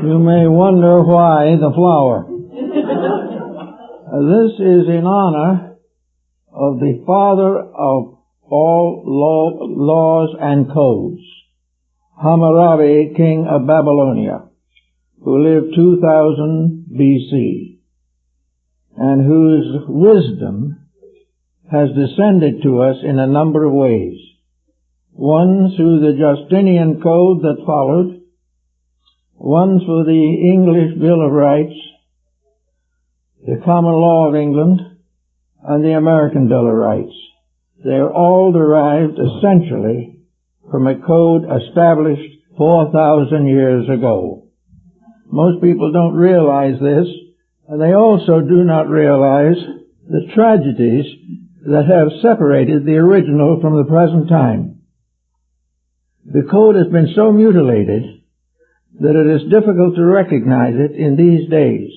You may wonder why the flower. This is in honor of the father of all laws and codes, Hammurabi, king of Babylonia, who lived 2000 BC, and whose wisdom has descended to us in a number of ways. One through the Justinian Code that followed, one through the English Bill of Rights, the Common Law of England, and the American Bill of Rights. They are all derived essentially from a code established 4,000 years ago. Most people don't realize this, and they also do not realize the tragedies that have separated the original from the present time. The code has been so mutilated that it is difficult to recognize it in these days.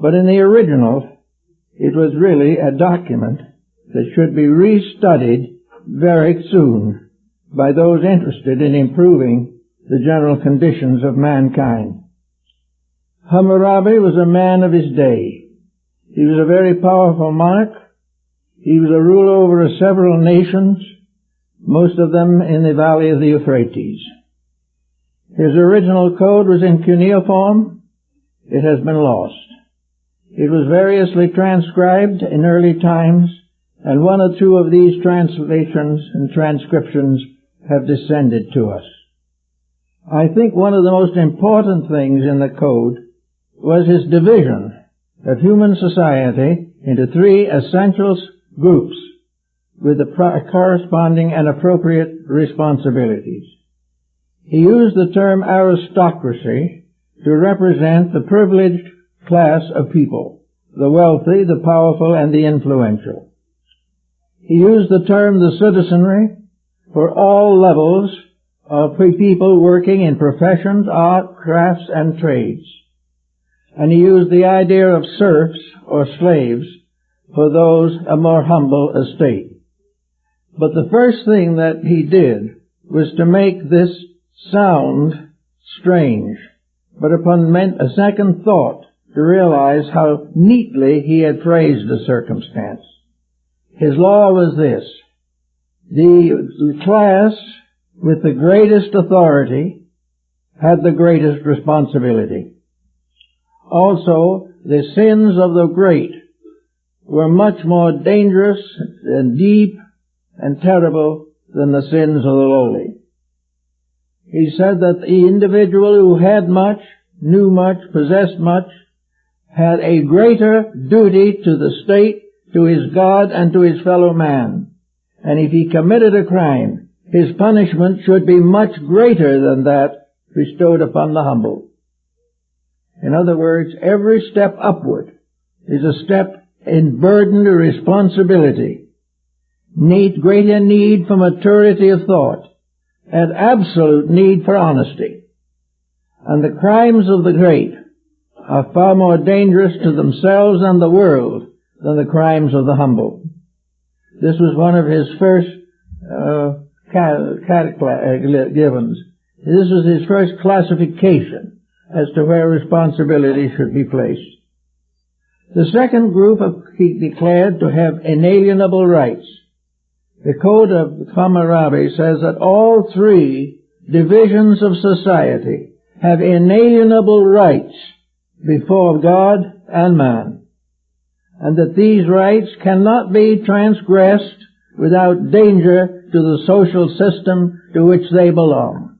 But in the original, it was really a document that should be restudied very soon by those interested in improving the general conditions of mankind. Hammurabi was a man of his day. He was a very powerful monarch. He was a ruler over several nations, most of them in the valley of the Euphrates. His original code was in cuneiform. It has been lost. It was variously transcribed in early times, and one or two of these translations and transcriptions have descended to us. I think one of the most important things in the code was his division of human society into three essential groups with the corresponding and appropriate responsibilities. He used the term aristocracy to represent the privileged class of people, the wealthy, the powerful, and the influential. He used the term the citizenry for all levels of people working in professions, art, crafts, and trades. And he used the idea of serfs or slaves for those a more humble estate. But the first thing that he did was to make this sound strange, but upon a second thought, to realize how neatly he had phrased the circumstance. His law was this: the class with the greatest authority had the greatest responsibility. Also, the sins of the great were much more dangerous and deep and terrible than the sins of the lowly. He said that the individual who had much, knew much, possessed much, had a greater duty to the state, to his God, and to his fellow man. And if he committed a crime, his punishment should be much greater than that bestowed upon the humble. In other words, every step upward is a step in burden to responsibility, greater need for maturity of thought, and absolute need for honesty. And the crimes of the great are far more dangerous to themselves and the world than the crimes of the humble. This was one of his first givens. This was his first classification as to where responsibility should be placed. The second group he declared to have inalienable rights. The Code of Hammurabi says that all three divisions of society have inalienable rights before God and man, and that these rights cannot be transgressed without danger to the social system to which they belong.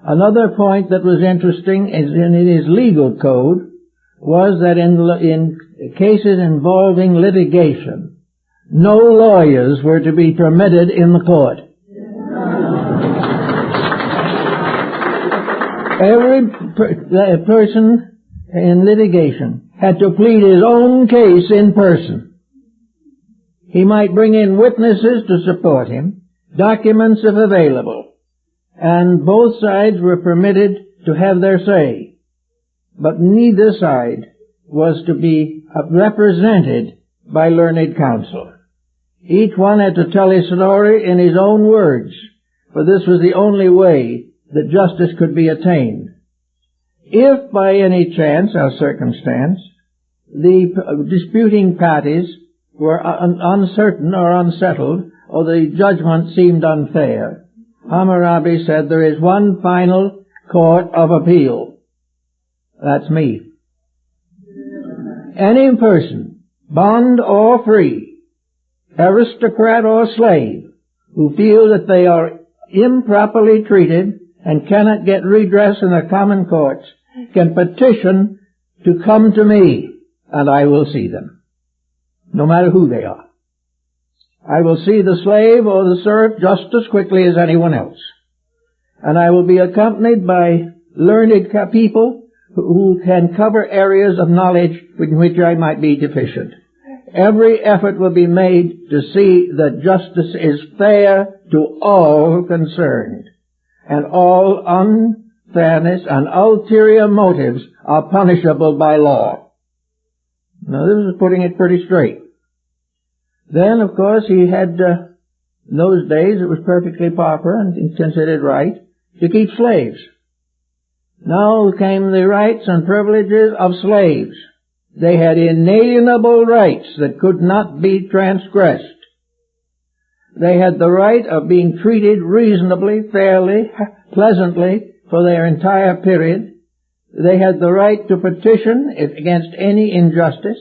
Another point that was interesting is in his legal code was that in cases involving litigation, no lawyers were to be permitted in the court. Every person in litigation had to plead his own case in person. He might bring in witnesses to support him, documents if available, and both sides were permitted to have their say. But neither side was to be represented by learned counsel. Each one had to tell his story in his own words, for this was the only way that justice could be attained. If by any chance or circumstance the disputing parties were uncertain or unsettled, or the judgment seemed unfair, Hammurabi said there is one final court of appeal. That's me. Any person, bond or free, aristocrat or slave, who feel that they are improperly treated and cannot get redress in the common courts, can petition to come to me, and I will see them, no matter who they are. I will see the slave or the serf just as quickly as anyone else. And I will be accompanied by learned people who can cover areas of knowledge in which I might be deficient. Every effort will be made to see that justice is fair to all concerned, and all unfairness and ulterior motives are punishable by law. Now this is putting it pretty straight. Then, of course, he had, in those days it was perfectly proper and considered right to keep slaves. Now came the rights and privileges of slaves. They had inalienable rights that could not be transgressed. They had the right of being treated reasonably, fairly, pleasantly for their entire period. They had the right to petition against any injustice.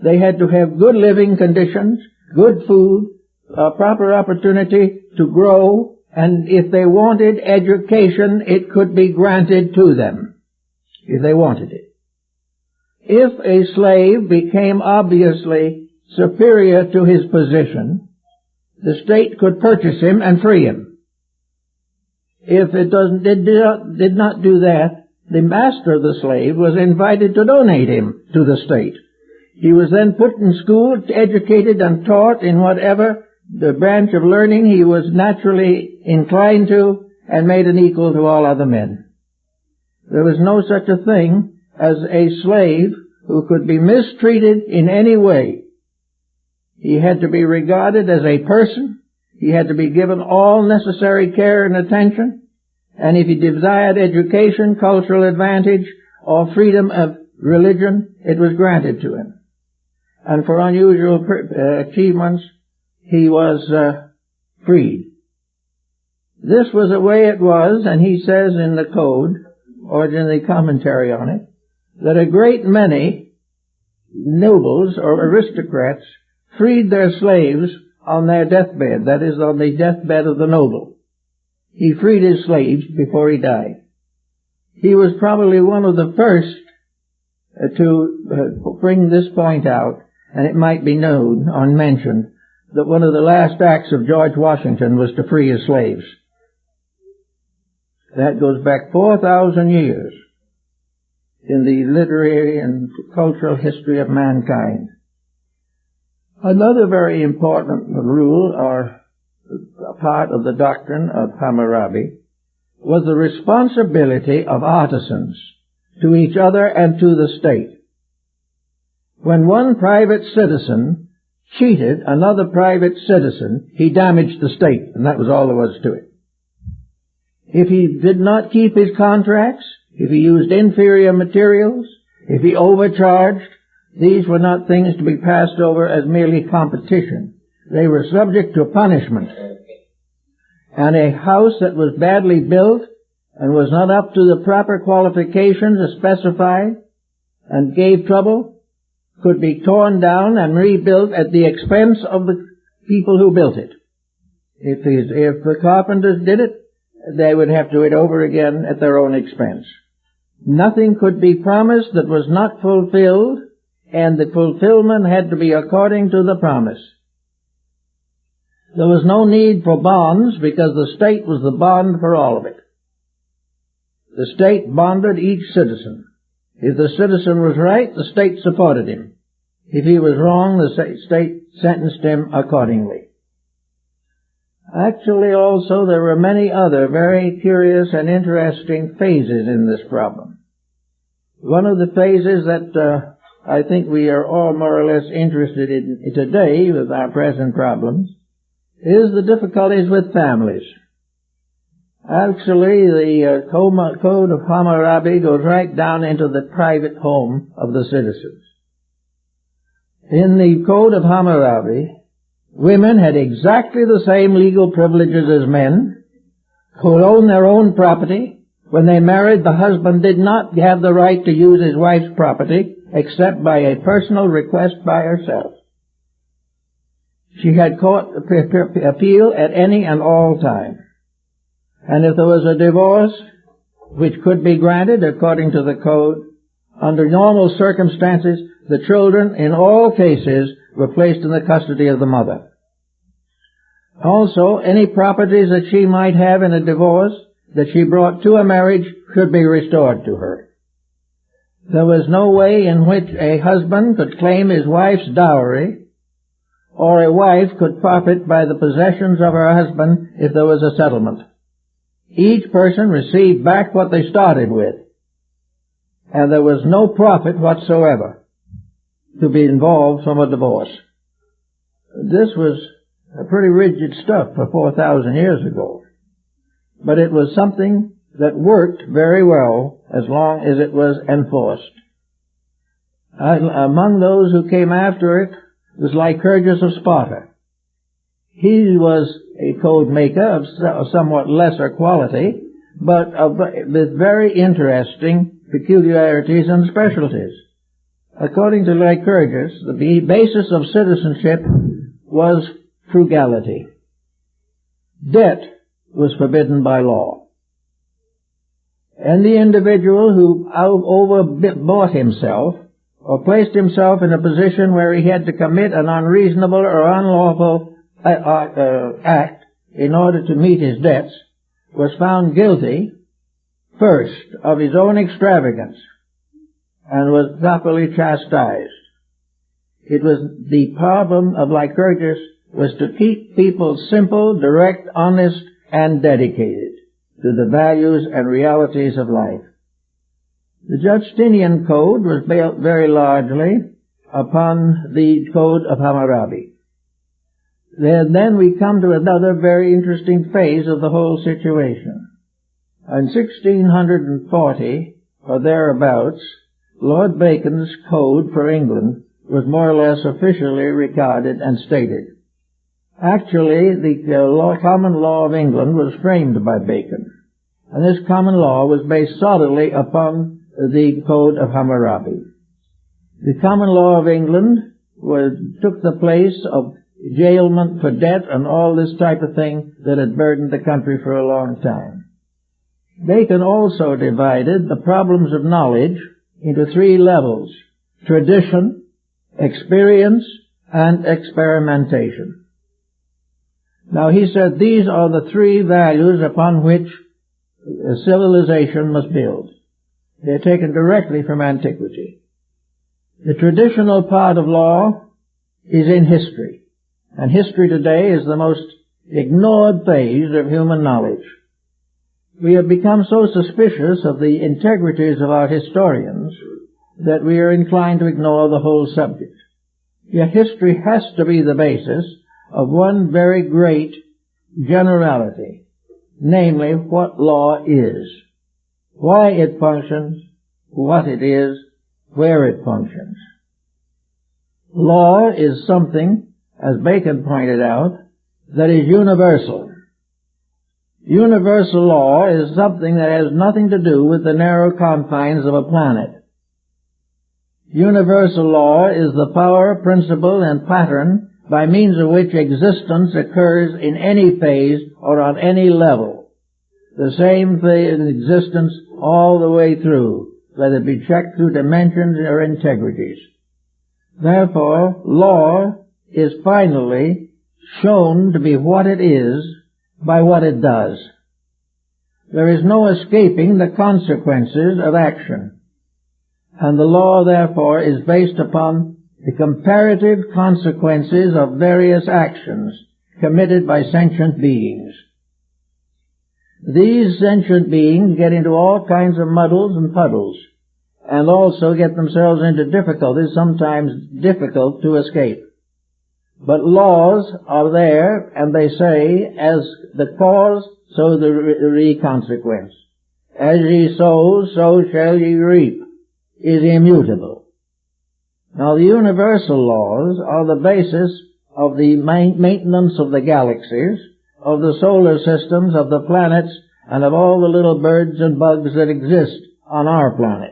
They had to have good living conditions, good food, proper opportunity to grow, and if they wanted education, it could be granted to them, if they wanted it. If a slave became obviously superior to his position, the state could purchase him and free him. If it did not do that, the master of the slave was invited to donate him to the state. He was then put in school, educated and taught in whatever the branch of learning he was naturally inclined to, and made an equal to all other men. There was no such a thing as a slave who could be mistreated in any way. He had to be regarded as a person. He had to be given all necessary care and attention. And if he desired education, cultural advantage, or freedom of religion, it was granted to him. And for unusual achievements, he was freed. This was the way it was, and he says in the code, or in the commentary on it, that a great many nobles or aristocrats freed their slaves on their deathbed, that is, on the deathbed of the noble. He freed his slaves before he died. He was probably one of the first to bring this point out, and it might be known or mentioned that one of the last acts of George Washington was to free his slaves. That goes back 4,000 years in the literary and cultural history of mankind. Another very important rule, or part of the doctrine of Hammurabi, was the responsibility of artisans to each other and to the state. When one private citizen cheated another private citizen, he damaged the state, and that was all there was to it. If he did not keep his contracts, if he used inferior materials, if he overcharged, these were not things to be passed over as merely competition. They were subject to punishment. And a house that was badly built and was not up to the proper qualifications as specified and gave trouble could be torn down and rebuilt at the expense of the people who built it. If the carpenters did it, they would have to do it over again at their own expense. Nothing could be promised that was not fulfilled, and the fulfillment had to be according to the promise. There was no need for bonds because the state was the bond for all of it. The state bonded each citizen. If the citizen was right, the state supported him. If he was wrong, the state sentenced him accordingly. Actually, also, there were many other very curious and interesting phases in this problem. One of the phases that I think we are all more or less interested in today with our present problems, is the difficulties with families. Actually, the Code of Hammurabi goes right down into the private home of the citizens. In the Code of Hammurabi, women had exactly the same legal privileges as men, could own their own property. When they married, the husband did not have the right to use his wife's property except by a personal request by herself. She had court appeal at any and all time. And if there was a divorce, which could be granted according to the code, under normal circumstances, the children in all cases were placed in the custody of the mother. Also, any properties that she might have in a divorce that she brought to a marriage could be restored to her. There was no way in which a husband could claim his wife's dowry, or a wife could profit by the possessions of her husband if there was a settlement. Each person received back what they started with, and there was no profit whatsoever to be involved from a divorce. This was pretty rigid stuff for 4,000 years ago, but it was something that worked very well as long as it was enforced. Among those who came after it was Lycurgus of Sparta. He was a code maker of somewhat lesser quality, but with very interesting peculiarities and specialties. According to Lycurgus, the basis of citizenship was frugality. Debt was forbidden by law. And the individual who overbought himself or placed himself in a position where he had to commit an unreasonable or unlawful act in order to meet his debts was found guilty, first, of his own extravagance and was properly chastised. It was the problem of Lycurgus was to keep people simple, direct, honest, and dedicated to the values and realities of life. The Justinian Code was built very largely upon the Code of Hammurabi. Then we come to another very interesting phase of the whole situation. In 1640, or thereabouts, Lord Bacon's Code for England was more or less officially regarded and stated. Actually, the common law of England was framed by Bacon, and this common law was based solidly upon the Code of Hammurabi. The common law of England took the place of jailment for debt and all this type of thing that had burdened the country for a long time. Bacon also divided the problems of knowledge into three levels: tradition, experience, and experimentation. Now he said these are the three values upon which a civilization must build. They're taken directly from antiquity. The traditional part of law is in history, and history today is the most ignored phase of human knowledge. We have become so suspicious of the integrities of our historians that we are inclined to ignore the whole subject. Yet history has to be the basis of one very great generality, namely what law is, why it functions, what it is, where it functions. Law is something, as Bacon pointed out, that is universal. Universal law is something that has nothing to do with the narrow confines of a planet. Universal law is the power, principle, and pattern by means of which existence occurs in any phase or on any level. The same thing in existence all the way through, whether it be checked through dimensions or integrities. Therefore, law is finally shown to be what it is by what it does. There is no escaping the consequences of action, and the law, therefore, is based upon the comparative consequences of various actions committed by sentient beings. These sentient beings get into all kinds of muddles and puddles, and also get themselves into difficulties, sometimes difficult to escape. But laws are there, and they say, as the cause, so the consequence. As ye sow, so shall ye reap, is immutable. Now the universal laws are the basis of the maintenance of the galaxies, of the solar systems, of the planets, and of all the little birds and bugs that exist on our planet.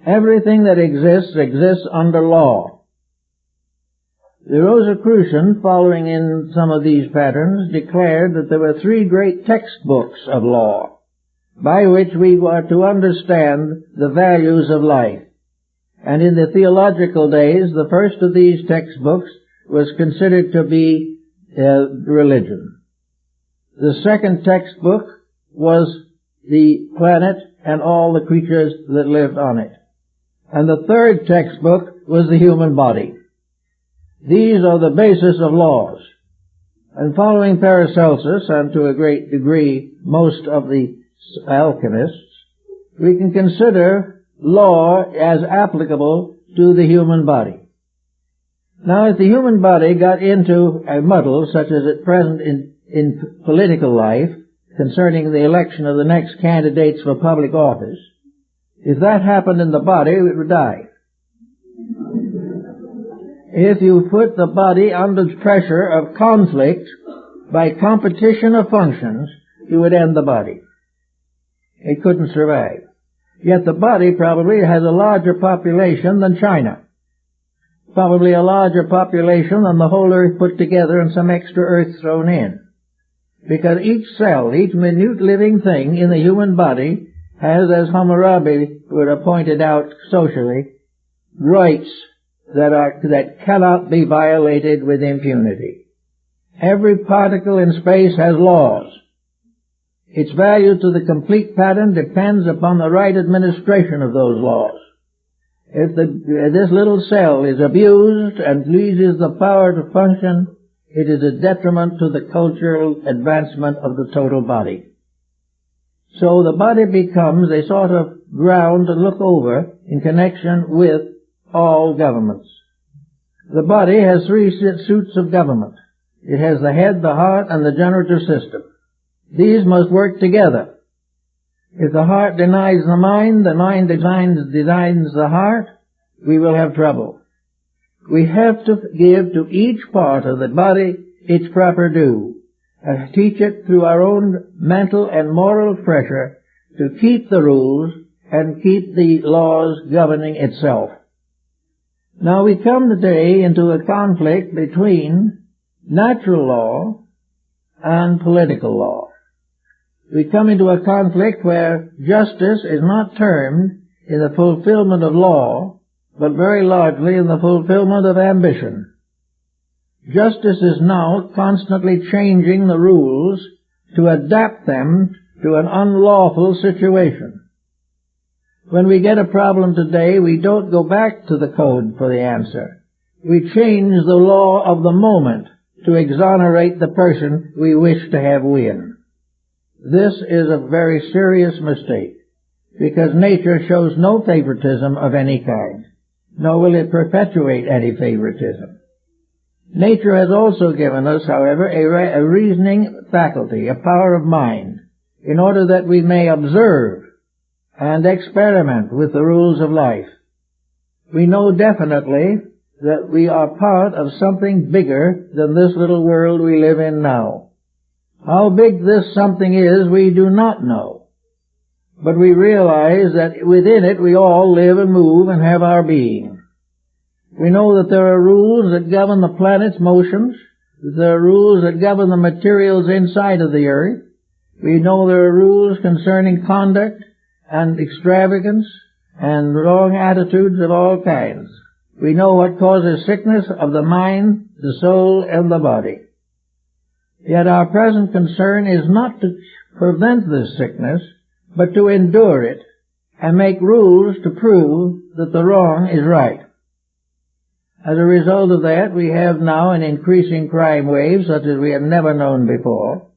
Everything that exists under law. The Rosicrucian, following in some of these patterns, declared that there were 3 great textbooks of law by which we were to understand the values of life. And in the theological days, the first of these textbooks was considered to be religion. The second textbook was the planet and all the creatures that lived on it. And the third textbook was the human body. These are the basis of laws. And following Paracelsus, and to a great degree most of the alchemists, we can consider law as applicable to the human body. Now, if the human body got into a muddle, such as at present in political life, concerning the election of the next candidates for public office, if that happened in the body, it would die. If you put the body under pressure of conflict by competition of functions, you would end the body. It couldn't survive. Yet the body probably has a larger population than China. Probably a larger population than the whole earth put together and some extra earth thrown in. Because each cell, each minute living thing in the human body has, as Hammurabi would have pointed out socially, rights that cannot be violated with impunity. Every particle in space has laws. Its value to the complete pattern depends upon the right administration of those laws. If this little cell is abused and loses the power to function, it is a detriment to the cultural advancement of the total body. So the body becomes a sort of ground to look over in connection with all governments. The body has 3 suits of government. It has the head, the heart, and the generative system. These must work together. If the heart denies the mind denies the heart, we will have trouble. We have to give to each part of the body its proper due, and teach it through our own mental and moral pressure to keep the rules and keep the laws governing itself. Now we come today into a conflict between natural law and political law. We come into a conflict where justice is not termed in the fulfillment of law, but very largely in the fulfillment of ambition. Justice is now constantly changing the rules to adapt them to an unlawful situation. When we get a problem today, we don't go back to the code for the answer. We change the law of the moment to exonerate the person we wish to have win. This is a very serious mistake, because nature shows no favoritism of any kind, nor will it perpetuate any favoritism. Nature has also given us, however, a reasoning faculty, a power of mind, in order that we may observe and experiment with the rules of life. We know definitely that we are part of something bigger than this little world we live in now. How big this something is, we do not know. But we realize that within it we all live and move and have our being. We know that there are rules that govern the planet's motions, that there are rules that govern the materials inside of the earth. We know there are rules concerning conduct and extravagance and wrong attitudes of all kinds. We know what causes sickness of the mind, the soul, and the body. Yet our present concern is not to prevent this sickness, but to endure it and make rules to prove that the wrong is right. As a result of that, we have now an increasing crime wave such as we have never known before,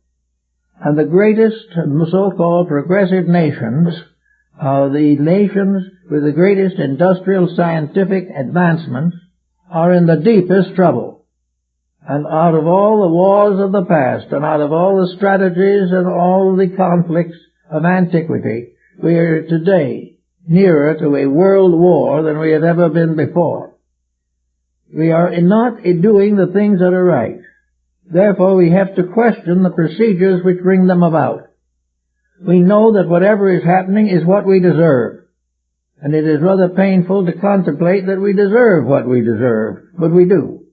and the greatest so-called progressive nations The nations with the greatest industrial scientific advancements are in the deepest trouble. And out of all the wars of the past, and out of all the strategies and all the conflicts of antiquity, we are today nearer to a world war than we have ever been before. We are not doing the things that are right. Therefore, we have to question the procedures which bring them about. We know that whatever is happening is what we deserve. And it is rather painful to contemplate that we deserve what we deserve, but we do.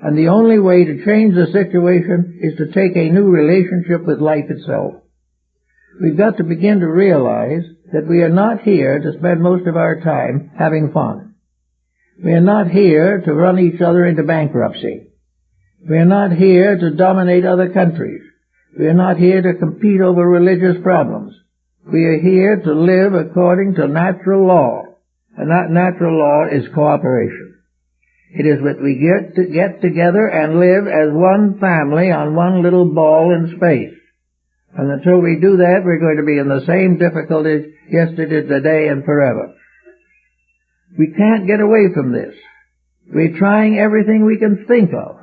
And the only way to change the situation is to take a new relationship with life itself. We've got to begin to realize that we are not here to spend most of our time having fun. We are not here to run each other into bankruptcy. We are not here to dominate other countries. We are not here to compete over religious problems. We are here to live according to natural law, and that natural law is cooperation. It is that we get together and live as one family on one little ball in space. And until we do that, we're going to be in the same difficulties yesterday, today, and forever. We can't get away from this. We're trying everything we can think of.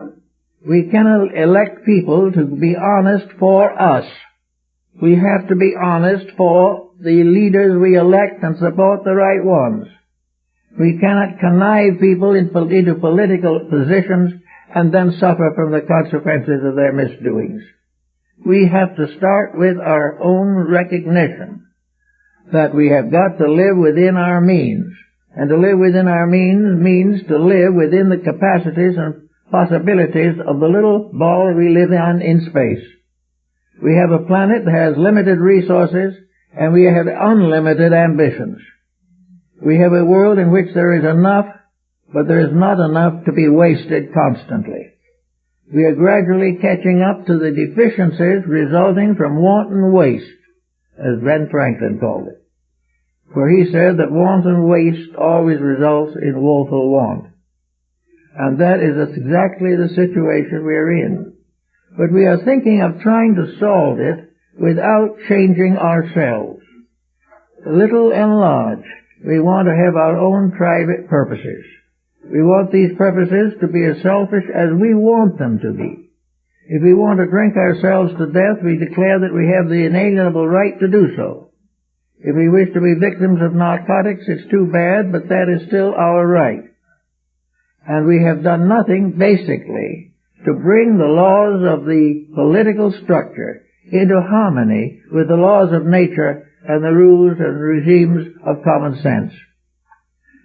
We cannot elect people to be honest for us. We have to be honest for the leaders we elect and support the right ones. We cannot connive people into political positions and then suffer from the consequences of their misdoings. We have to start with our own recognition that we have got to live within our means. And to live within our means to live within the capacities and possibilities of the little ball we live on in space. We have a planet that has limited resources, and we have unlimited ambitions. We have a world in which there is enough, but there is not enough to be wasted constantly. We are gradually catching up to the deficiencies resulting from wanton waste, as Ben Franklin called it, where he said that wanton waste always results in woeful want. And that is exactly the situation we are in. But we are thinking of trying to solve it without changing ourselves. Little and large, we want to have our own private purposes. We want these purposes to be as selfish as we want them to be. If we want to drink ourselves to death, we declare that we have the inalienable right to do so. If we wish to be victims of narcotics, it's too bad, but that is still our right. And we have done nothing, basically, to bring the laws of the political structure into harmony with the laws of nature and the rules and regimes of common sense.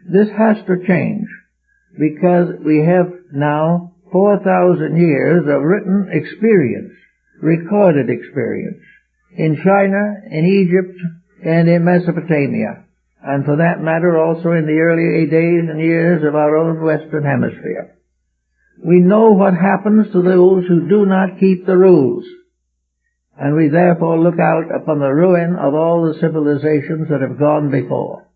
This has to change, because we have now 4,000 years of written experience, recorded experience, in China, in Egypt, and in Mesopotamia, and for that matter also in the early days and years of our own Western Hemisphere. We know what happens to those who do not keep the rules, and we therefore look out upon the ruin of all the civilizations that have gone before.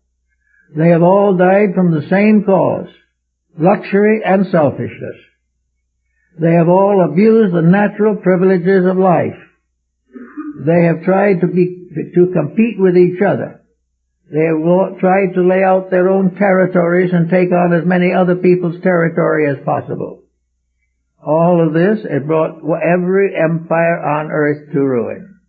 They have all died from the same cause, luxury and selfishness. They have all abused the natural privileges of life. They have tried to compete with each other. They have tried to lay out their own territories and take on as many other people's territory as possible. All of this has brought every empire on earth to ruin.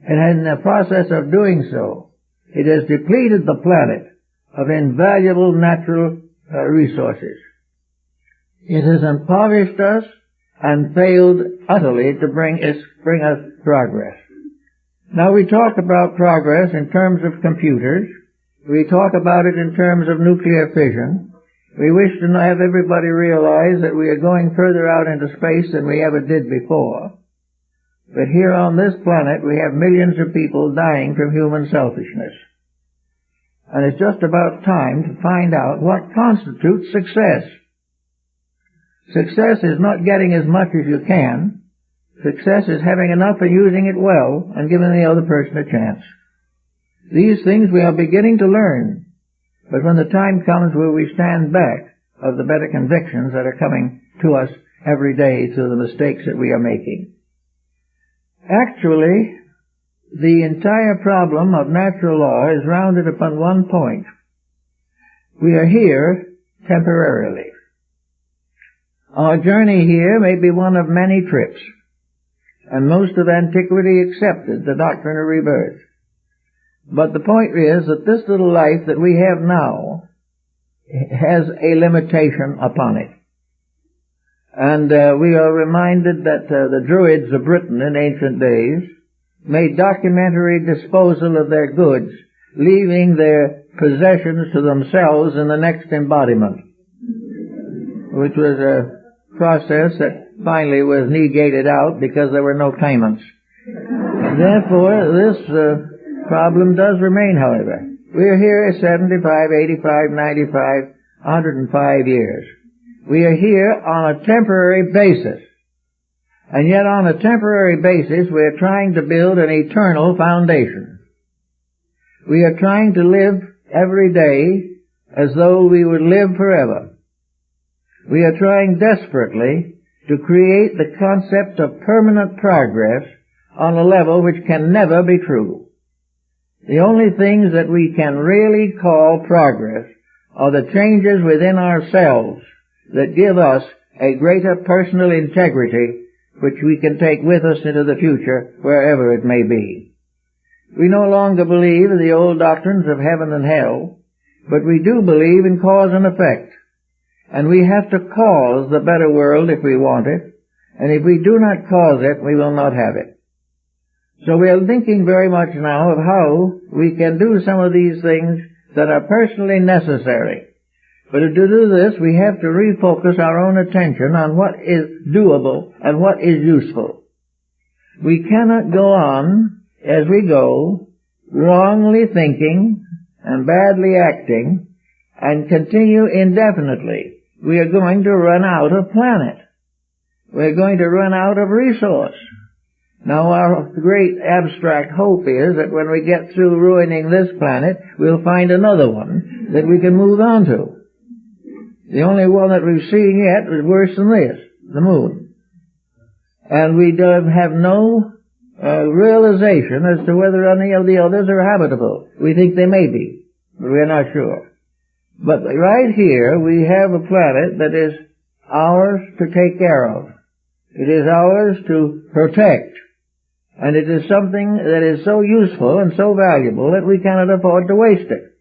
And in the process of doing so, it has depleted the planet of invaluable natural resources. It has impoverished us and failed utterly to bring us progress. Now we talk about progress in terms of computers. We talk about it in terms of nuclear fission. We wish to have everybody realize that we are going further out into space than we ever did before. But here on this planet we have millions of people dying from human selfishness. And it's just about time to find out what constitutes success. Success is not getting as much as you can. Success is having enough and using it well and giving the other person a chance. These things we are beginning to learn. But when the time comes where we stand back of the better convictions that are coming to us every day through the mistakes that we are making. Actually, the entire problem of natural law is rounded upon one point. We are here temporarily. Our journey here may be one of many trips, and most of antiquity accepted the doctrine of rebirth. But the point is that this little life that we have now has a limitation upon it. And we are reminded that the Druids of Britain in ancient days made documentary disposal of their goods, leaving their possessions to themselves in the next embodiment, which was a process that finally was negated out because there were no claimants. Therefore, this problem does remain, however. We are here 75, 85, 95, 105 years. We are here on a temporary basis. And yet on a temporary basis we are trying to build an eternal foundation. We are trying to live every day as though we would live forever. We are trying desperately to create the concept of permanent progress on a level which can never be true. The only things that we can really call progress are the changes within ourselves that give us a greater personal integrity which we can take with us into the future wherever it may be. We no longer believe in the old doctrines of heaven and hell, but we do believe in cause and effect. And we have to cause the better world if we want it, and if we do not cause it, we will not have it. So we are thinking very much now of how we can do some of these things that are personally necessary. But to do this, we have to refocus our own attention on what is doable and what is useful. We cannot go on as we go, wrongly thinking and badly acting, and continue indefinitely. We are going to run out of planet. We're going to run out of resource. Now our great abstract hope is that when we get through ruining this planet, we'll find another one that we can move on to. The only one that we've seen yet is worse than this, the moon. And we have no realization as to whether any of the others are habitable. We think they may be, but we're not sure. But right here we have a planet that is ours to take care of. It is ours to protect. And it is something that is so useful and so valuable that we cannot afford to waste it.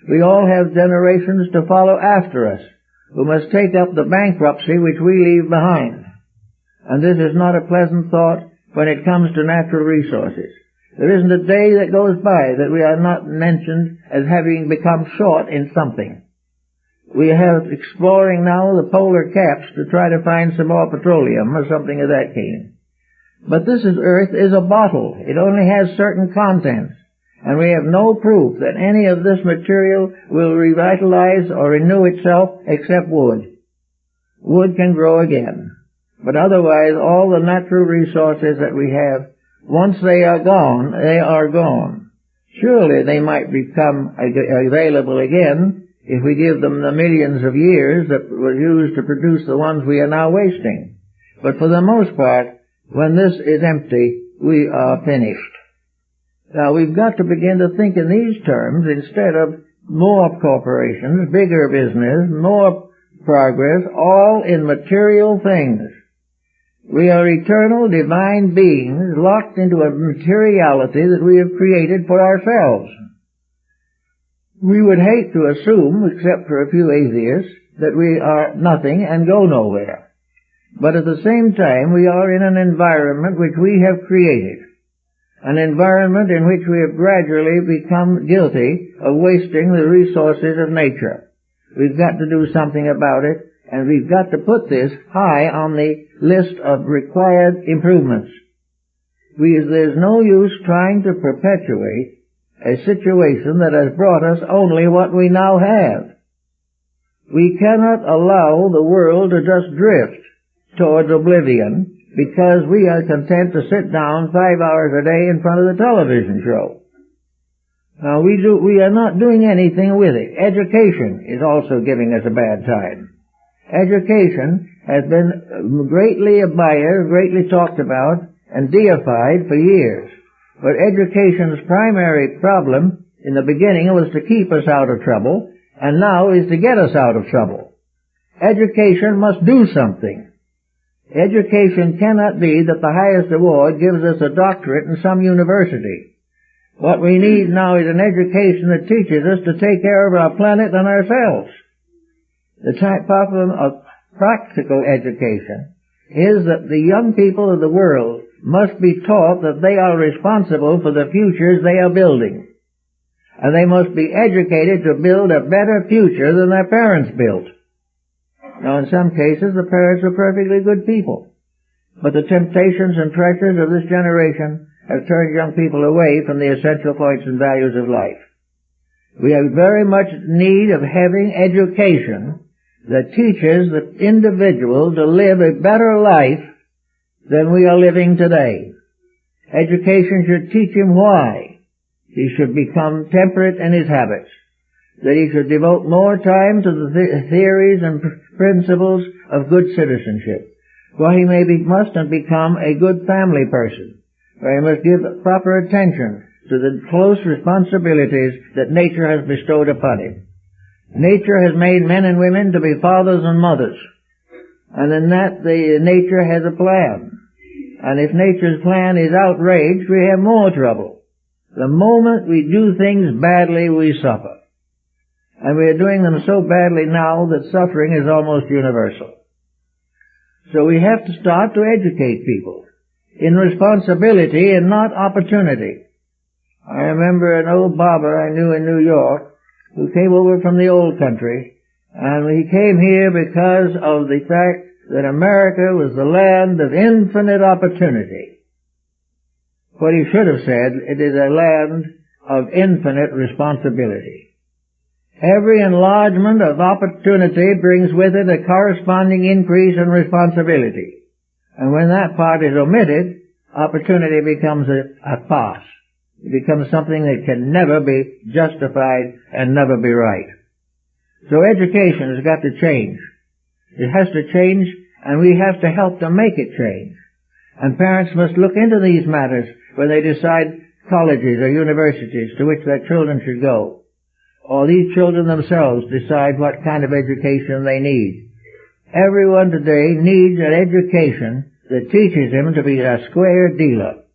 We all have generations to follow after us who must take up the bankruptcy which we leave behind. And this is not a pleasant thought when it comes to natural resources. There isn't a day that goes by that we are not mentioned as having become short in something. We are exploring now the polar caps to try to find some more petroleum or something of that kind. But this earth is a bottle. It only has certain contents. And we have no proof that any of this material will revitalize or renew itself except wood. Wood can grow again. But otherwise, all the natural resources that we have, once they are gone, they are gone. Surely they might become available again if we give them the millions of years that were used to produce the ones we are now wasting. But for the most part, when this is empty, we are finished. Now we've got to begin to think in these terms instead of more corporations, bigger business, more progress, all in material things. We are eternal divine beings locked into a materiality that we have created for ourselves. We would hate to assume, except for a few atheists, that we are nothing and go nowhere. But at the same time, we are in an environment which we have created. An environment in which we have gradually become guilty of wasting the resources of nature. We've got to do something about it, and we've got to put this high on the list of required improvements. There's no use trying to perpetuate a situation that has brought us only what we now have. We cannot allow the world to just drift towards oblivion because we are content to sit down 5 hours a day in front of the television show. Now we are not doing anything with it. Education is also giving us a bad time. Education has been greatly admired, greatly talked about, and deified for years. But education's primary problem in the beginning was to keep us out of trouble, and now is to get us out of trouble. Education must do something. Education cannot be that the highest award gives us a doctorate in some university. What we need now is an education that teaches us to take care of our planet and ourselves. The problem of practical education is that the young people of the world must be taught that they are responsible for the futures they are building. And they must be educated to build a better future than their parents built. Now, in some cases, the parents are perfectly good people. But the temptations and pressures of this generation have turned young people away from the essential points and values of life. We have very much need of having education that teaches the individual to live a better life than we are living today. Education should teach him why he should become temperate in his habits, that he should devote more time to the theories and principles of good citizenship, why he must become a good family person, where he must give proper attention to the close responsibilities that nature has bestowed upon him. Nature has made men and women to be fathers and mothers, and in that nature has a plan. And if nature's plan is outraged, we have more trouble. The moment we do things badly, we suffer. And we are doing them so badly now that suffering is almost universal. So we have to start to educate people in responsibility and not opportunity. I remember an old barber I knew in New York who came over from the old country, and he came here because of the fact that America was the land of infinite opportunity. What he should have said, it is a land of infinite responsibility. Every enlargement of opportunity brings with it a corresponding increase in responsibility. And when that part is omitted, opportunity becomes a farce. It becomes something that can never be justified and never be right. So education has got to change. It has to change, and we have to help to make it change. And parents must look into these matters when they decide colleges or universities to which their children should go. Or these children themselves decide what kind of education they need. Everyone today needs an education that teaches him to be a square dealer.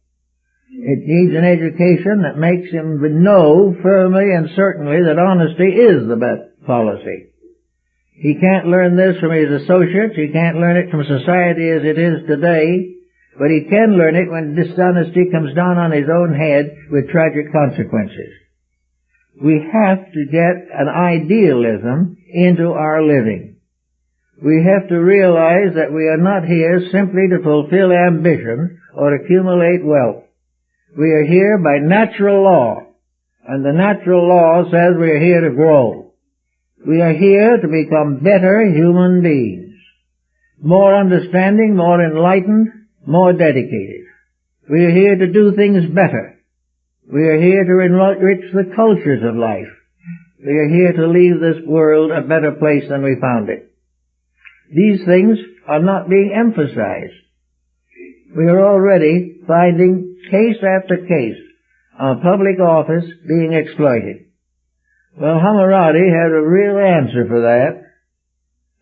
It needs an education that makes him know firmly and certainly that honesty is the best policy. He can't learn this from his associates, he can't learn it from society as it is today, but he can learn it when dishonesty comes down on his own head with tragic consequences. We have to get an idealism into our living. We have to realize that we are not here simply to fulfill ambition or accumulate wealth. We are here by natural law, and the natural law says we are here to grow. We are here to become better human beings, more understanding, more enlightened, more dedicated. We are here to do things better. We are here to enrich the cultures of life. We are here to leave this world a better place than we found it. These things are not being emphasized. We are already finding case after case of public office being exploited. Well, Hammurabi had a real answer for that.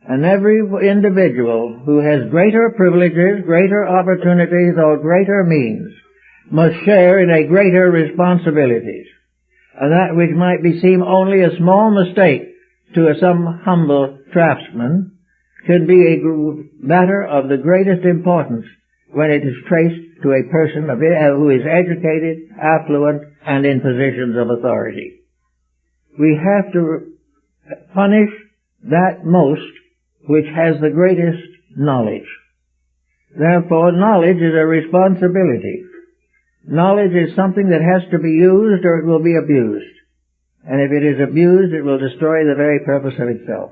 And every individual who has greater privileges, greater opportunities, or greater means must share in a greater responsibilities. And that which might seem only a small mistake to some humble craftsman can be a matter of the greatest importance when it is traced to a person who is educated, affluent, and in positions of authority. We have to punish that most which has the greatest knowledge. Therefore, knowledge is a responsibility. Knowledge is something that has to be used or it will be abused. And if it is abused, it will destroy the very purpose of itself.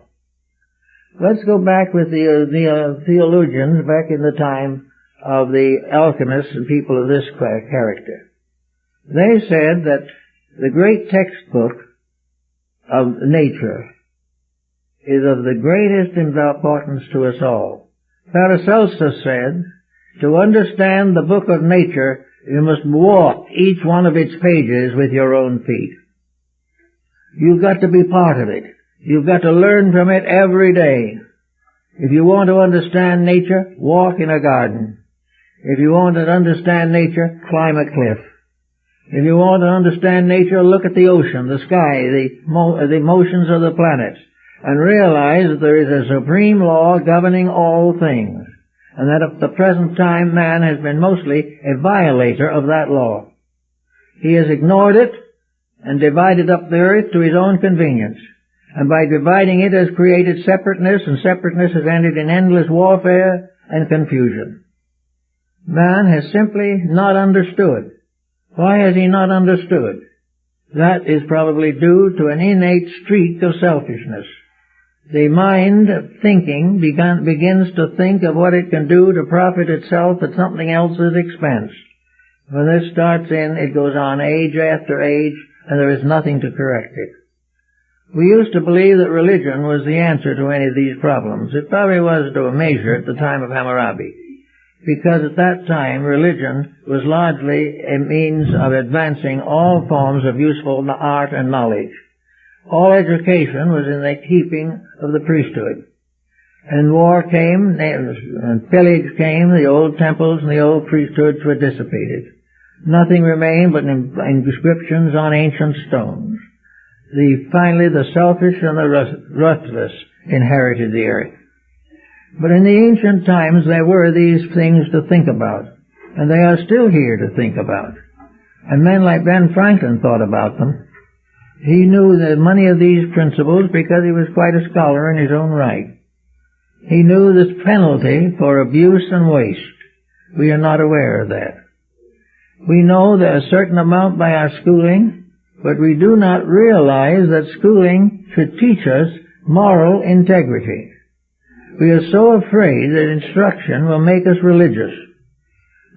Let's go back with the theologians back in the time of the alchemists and people of this character. They said that the great textbook of nature is of the greatest importance to us all. Paracelsus said, to understand the book of nature You must walk each one of its pages with your own feet. You've got to be part of it. You've got to learn from it every day. If you want to understand nature, walk in a garden. If you want to understand nature, climb a cliff. If you want to understand nature, look at the ocean, the sky, the motions of the planets, and realize that there is a supreme law governing all things, and that at the present time man has been mostly a violator of that law. He has ignored it and divided up the earth to his own convenience, and by dividing it has created separateness, and separateness has ended in endless warfare and confusion. Man has simply not understood. Why has he not understood? That is probably due to an innate streak of selfishness. The mind thinking begins to think of what it can do to profit itself at something else's expense. When this starts in, it goes on age after age, and there is nothing to correct it. We used to believe that religion was the answer to any of these problems. It probably was to a measure at the time of Hammurabi, because at that time religion was largely a means of advancing all forms of useful art and knowledge. All education was in the keeping of the priesthood. And war came, and pillage came, the old temples and the old priesthoods were dissipated. Nothing remained but inscriptions on ancient stones. Finally, the selfish and the ruthless inherited the earth. But in the ancient times there were these things to think about, and they are still here to think about. And men like Ben Franklin thought about them. He knew that many of these principles because he was quite a scholar in his own right. He knew the penalty for abuse and waste. We are not aware of that. We know that a certain amount by our schooling, but we do not realize that schooling should teach us moral integrity. We are so afraid that instruction will make us religious.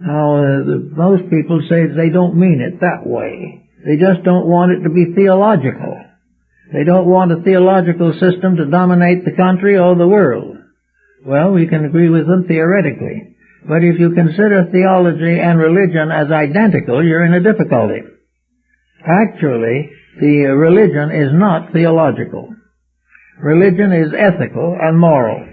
Now, most people say they don't mean it that way. They just don't want it to be theological. They don't want a theological system to dominate the country or the world. Well, we can agree with them theoretically. But if you consider theology and religion as identical, you're in a difficulty. Actually, the religion is not theological. Religion is ethical and moral.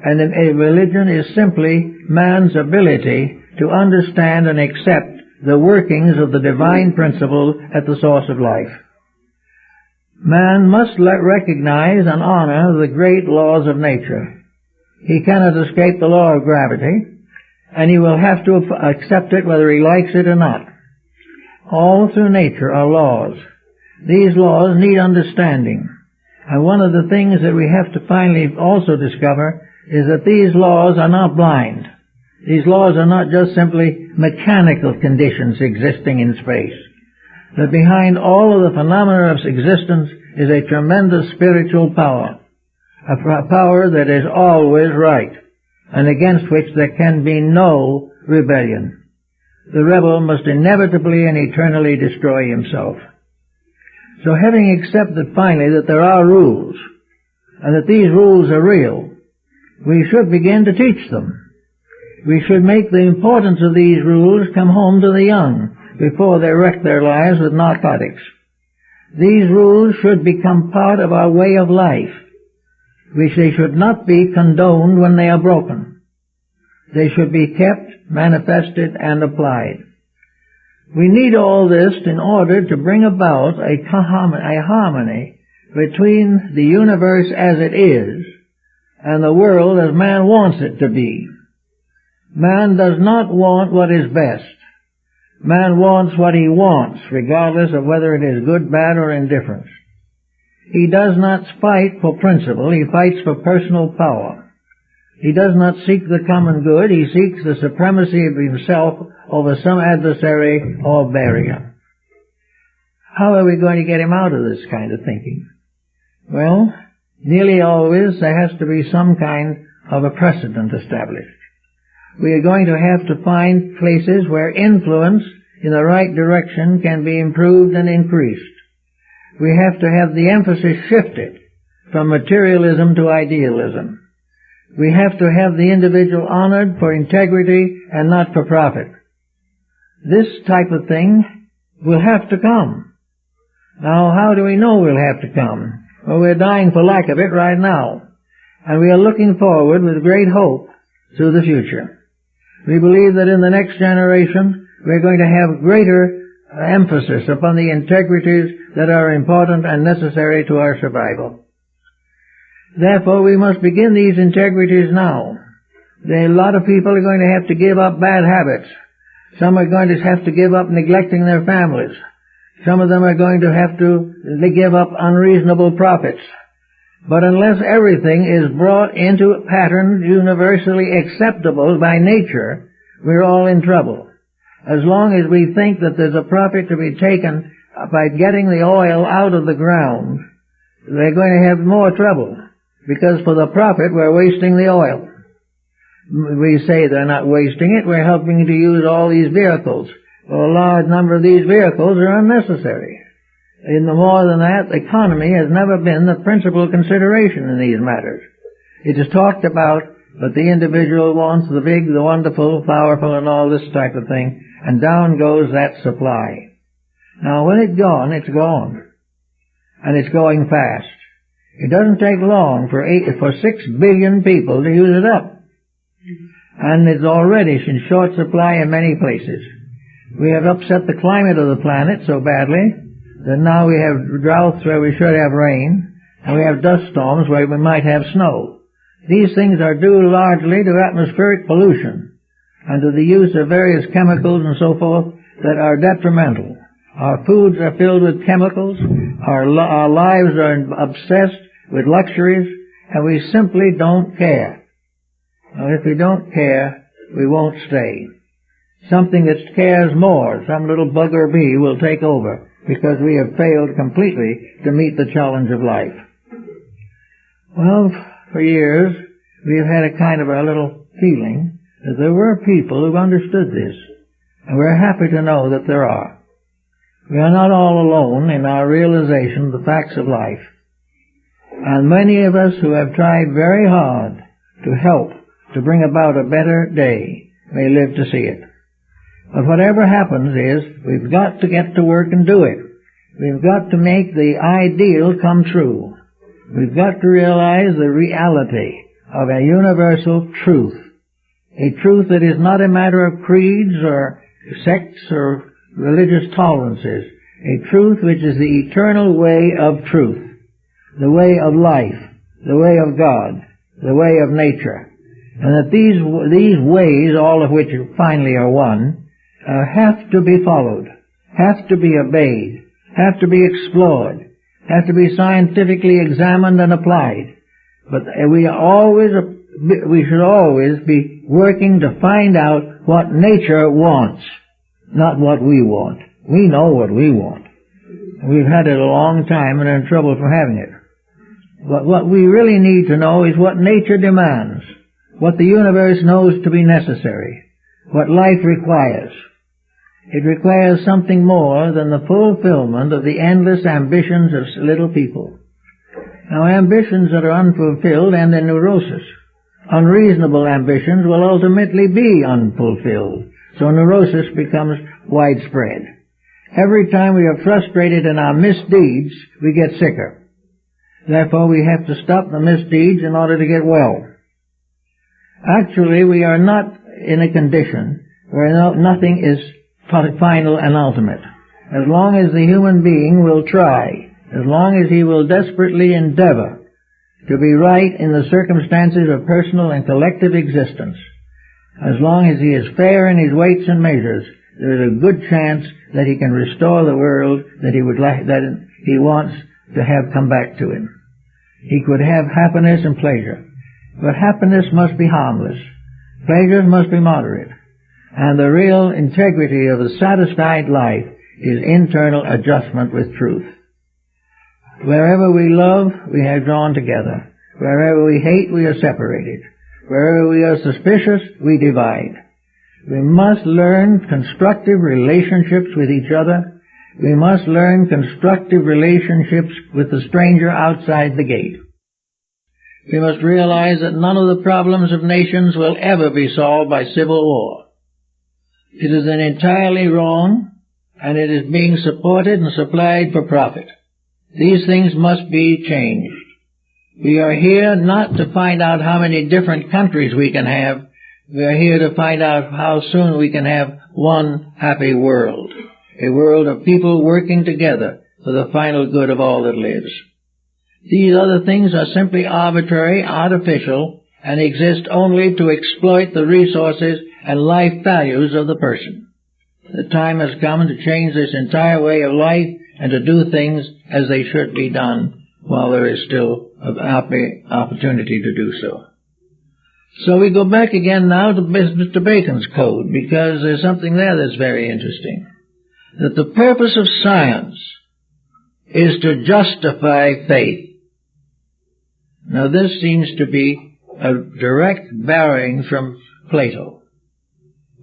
And a religion is simply man's ability to understand and accept the workings of the divine principle at the source of life. Man must recognize and honor the great laws of nature. He cannot escape the law of gravity, and he will have to accept it whether he likes it or not. All through nature are laws. These laws need understanding. And one of the things that we have to finally also discover is that these laws are not blind. These laws are not just simply mechanical conditions existing in space. That behind all of the phenomena of existence is a tremendous spiritual power. A power that is always right, and against which there can be no rebellion. The rebel must inevitably and eternally destroy himself. So having accepted finally that there are rules, and that these rules are real, we should begin to teach them. We should make the importance of these rules come home to the young before they wreck their lives with narcotics. These rules should become part of our way of life. They should not be condoned when they are broken. They should be kept, manifested, and applied. We need all this in order to bring about a harmony between the universe as it is and the world as man wants it to be. Man does not want what is best. Man wants what he wants, regardless of whether it is good, bad, or indifference. He does not fight for principle, he fights for personal power. He does not seek the common good, he seeks the supremacy of himself over some adversary or barrier. How are we going to get him out of this kind of thinking? Well, nearly always there has to be some kind of a precedent established. We are going to have to find places where influence in the right direction can be improved and increased. We have to have the emphasis shifted from materialism to idealism. We have to have the individual honored for integrity and not for profit. this type of thing will have to come. Now, how do we know will have to come? Well, we're dying for lack of it right now. And we are looking forward with great hope to the future. We believe that in the next generation, we're going to have greater emphasis upon the integrities that are important and necessary to our survival. Therefore, we must begin these integrities now. A lot of people are going to have to give up bad habits. Some are going to have to give up neglecting their families. Some of them are going to have to give up unreasonable profits. But unless everything is brought into patterns universally acceptable by nature, we're all in trouble. As long as we think that there's a profit to be taken by getting the oil out of the ground, they're going to have more trouble. Because for the profit, we're wasting the oil. We say they're not wasting it, we're helping to use all these vehicles. Well, a large number of these vehicles are unnecessary. In the more than that, economy has never been the principal consideration in these matters. It is talked about, but the individual wants the big, the wonderful, powerful, and all this type of thing, and down goes that supply. Now, when it's gone, it's gone. And it's going fast. It doesn't take long for 6 billion people to use it up. And it's already in short supply in many places. We have upset the climate of the planet so badly that now we have droughts where we should have rain, and we have dust storms where we might have snow. These things are due largely to atmospheric pollution and to the use of various chemicals and so forth that are detrimental. Our foods are filled with chemicals, our lives are obsessed with luxuries, and we simply don't care. Now, if we don't care, we won't stay. Something that cares more, some little bug or bee, will take over because we have failed completely to meet the challenge of life. Well, for years, we have had a kind of a little feeling that there were people who understood this, and we're happy to know that there are. We are not all alone in our realization of the facts of life. And many of us who have tried very hard to help to bring about a better day may live to see it. But whatever happens is, we've got to get to work and do it. We've got to make the ideal come true. We've got to realize the reality of a universal truth. A truth that is not a matter of creeds or sects or religious tolerances. A truth which is the eternal way of truth. The way of life. The way of God. The way of nature. And that these ways, all of which finally are one, have to be followed, have to be obeyed, have to be explored, have to be scientifically examined and applied. But we should always be working to find out what nature wants, not what we want. We know what we want. We've had it a long time and are in trouble for having it. But what we really need to know is what nature demands, what the universe knows to be necessary, what life requires. It requires something more than the fulfillment of the endless ambitions of little people. Now, ambitions that are unfulfilled end in neurosis. Unreasonable ambitions will ultimately be unfulfilled, so neurosis becomes widespread. Every time we are frustrated in our misdeeds, we get sicker. Therefore, we have to stop the misdeeds in order to get well. Actually, we are not in a condition where nothing is final and ultimate. As long as the human being will try, as long as he will desperately endeavor to be right in the circumstances of personal and collective existence, as long as he is fair in his weights and measures, there is a good chance that he can restore the world that he wants to have come back to him. He could have happiness and pleasure, but happiness must be harmless. Pleasures must be moderate. And the real integrity of a satisfied life is internal adjustment with truth. Wherever we love, we are drawn together. Wherever we hate, we are separated. Wherever we are suspicious, we divide. We must learn constructive relationships with each other. We must learn constructive relationships with the stranger outside the gate. We must realize that none of the problems of nations will ever be solved by civil war. It is entirely wrong, and it is being supported and supplied for profit. These things must be changed. We are here not to find out how many different countries we can have. We are here to find out how soon we can have one happy world, a world of people working together for the final good of all that lives. These other things are simply arbitrary, artificial, and exist only to exploit the resources and life values of the person. The time has come to change this entire way of life and to do things as they should be done while there is still an opportunity to do so. So we go back again now to Mr. Bacon's code, because there's something there that's very interesting. That the purpose of science is to justify faith. Now this seems to be a direct borrowing from Plato.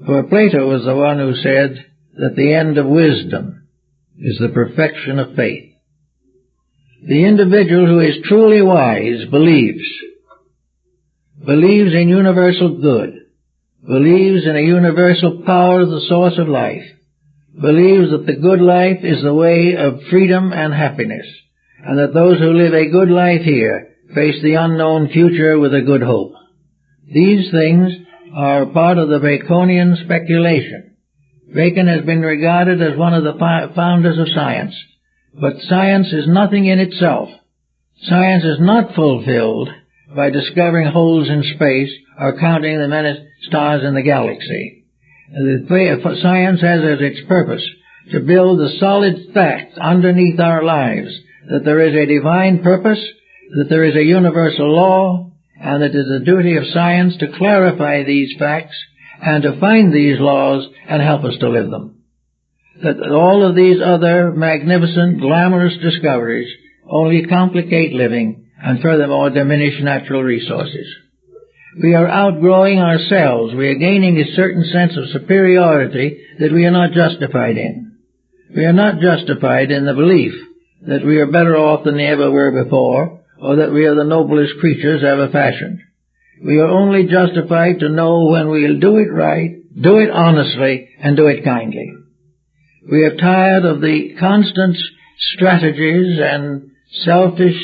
For Plato was the one who said that the end of wisdom is the perfection of faith. The individual who is truly wise believes in universal good, believes in a universal power, the source of life, believes that the good life is the way of freedom and happiness, and that those who live a good life here face the unknown future with a good hope. These things are part of the Baconian speculation. Bacon has been regarded as one of the founders of science, but science is nothing in itself. Science is not fulfilled by discovering holes in space or counting the many stars in the galaxy. Science has as its purpose to build the solid facts underneath our lives, that there is a divine purpose, that there is a universal law, and that it is the duty of science to clarify these facts and to find these laws and help us to live them. That all of these other magnificent, glamorous discoveries only complicate living and furthermore diminish natural resources. We are outgrowing ourselves. We are gaining a certain sense of superiority that we are not justified in. We are not justified in the belief that we are better off than they ever were before, or that we are the noblest creatures ever fashioned. We are only justified to know when we'll do it right, do it honestly, and do it kindly. We are tired of the constant strategies and selfish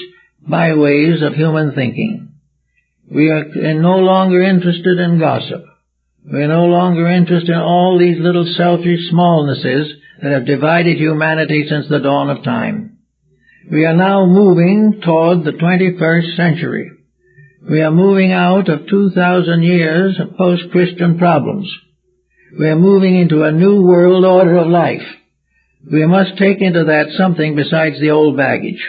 byways of human thinking. We are no longer interested in gossip. We are no longer interested in all these little selfish smallnesses that have divided humanity since the dawn of time. We are now moving toward the 21st century. We are moving out of 2,000 years of post-Christian problems. We are moving into a new world order of life. We must take into that something besides the old baggage.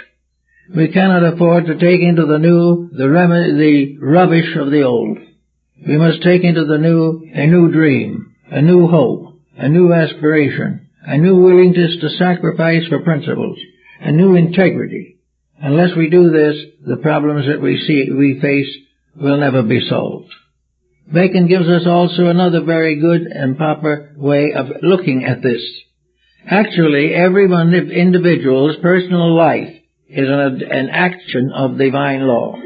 We cannot afford to take into the new the rubbish of the old. We must take into the new a new dream, a new hope, a new aspiration, a new willingness to sacrifice for principles, a new integrity. Unless we do this, the problems that we face will never be solved. Bacon gives us also another very good and proper way of looking at this. Actually, every individual's personal life is an action of divine law.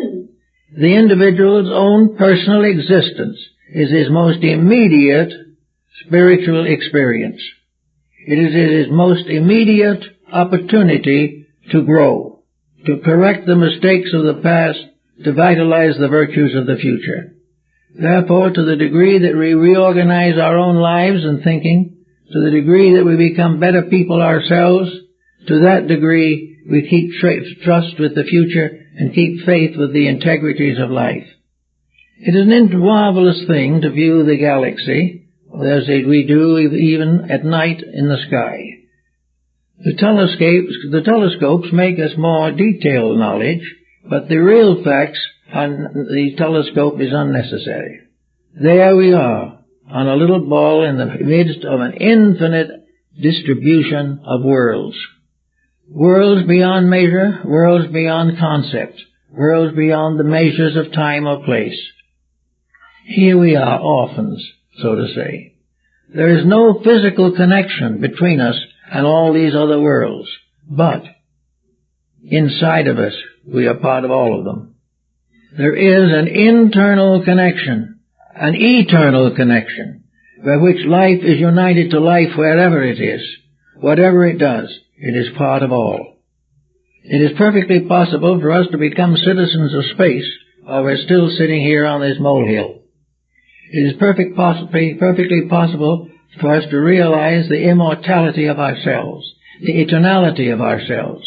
The individual's own personal existence is his most immediate spiritual experience. It is his most immediate opportunity to grow, to correct the mistakes of the past, to vitalize the virtues of the future. Therefore, to the degree that we reorganize our own lives and thinking, to the degree that we become better people ourselves, to that degree we keep trust with the future and keep faith with the integrities of life. It is a marvelous thing to view the galaxy, as we do even at night in the sky. The telescopes make us more detailed knowledge, but the real facts on the telescope is unnecessary. There we are, on a little ball in the midst of an infinite distribution of worlds. Worlds beyond measure, worlds beyond concept, worlds beyond the measures of time or place. Here we are, orphans, so to say. There is no physical connection between us and all these other worlds, but inside of us we are part of all of them. There is an internal connection, an eternal connection, by which life is united to life wherever it is. Whatever it does, it is part of all. It is perfectly possible for us to become citizens of space while we're still sitting here on this molehill. It is perfectly possible for us to realize the immortality of ourselves, the eternality of ourselves,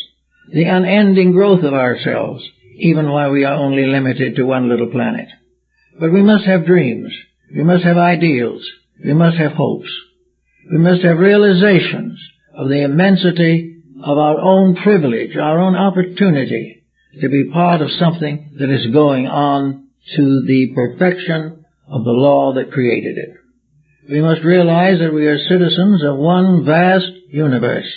the unending growth of ourselves, even while we are only limited to one little planet. But we must have dreams. We must have ideals. We must have hopes. We must have realizations of the immensity of our own privilege, our own opportunity to be part of something that is going on to the perfection of the law that created it. We must realize that we are citizens of one vast universe,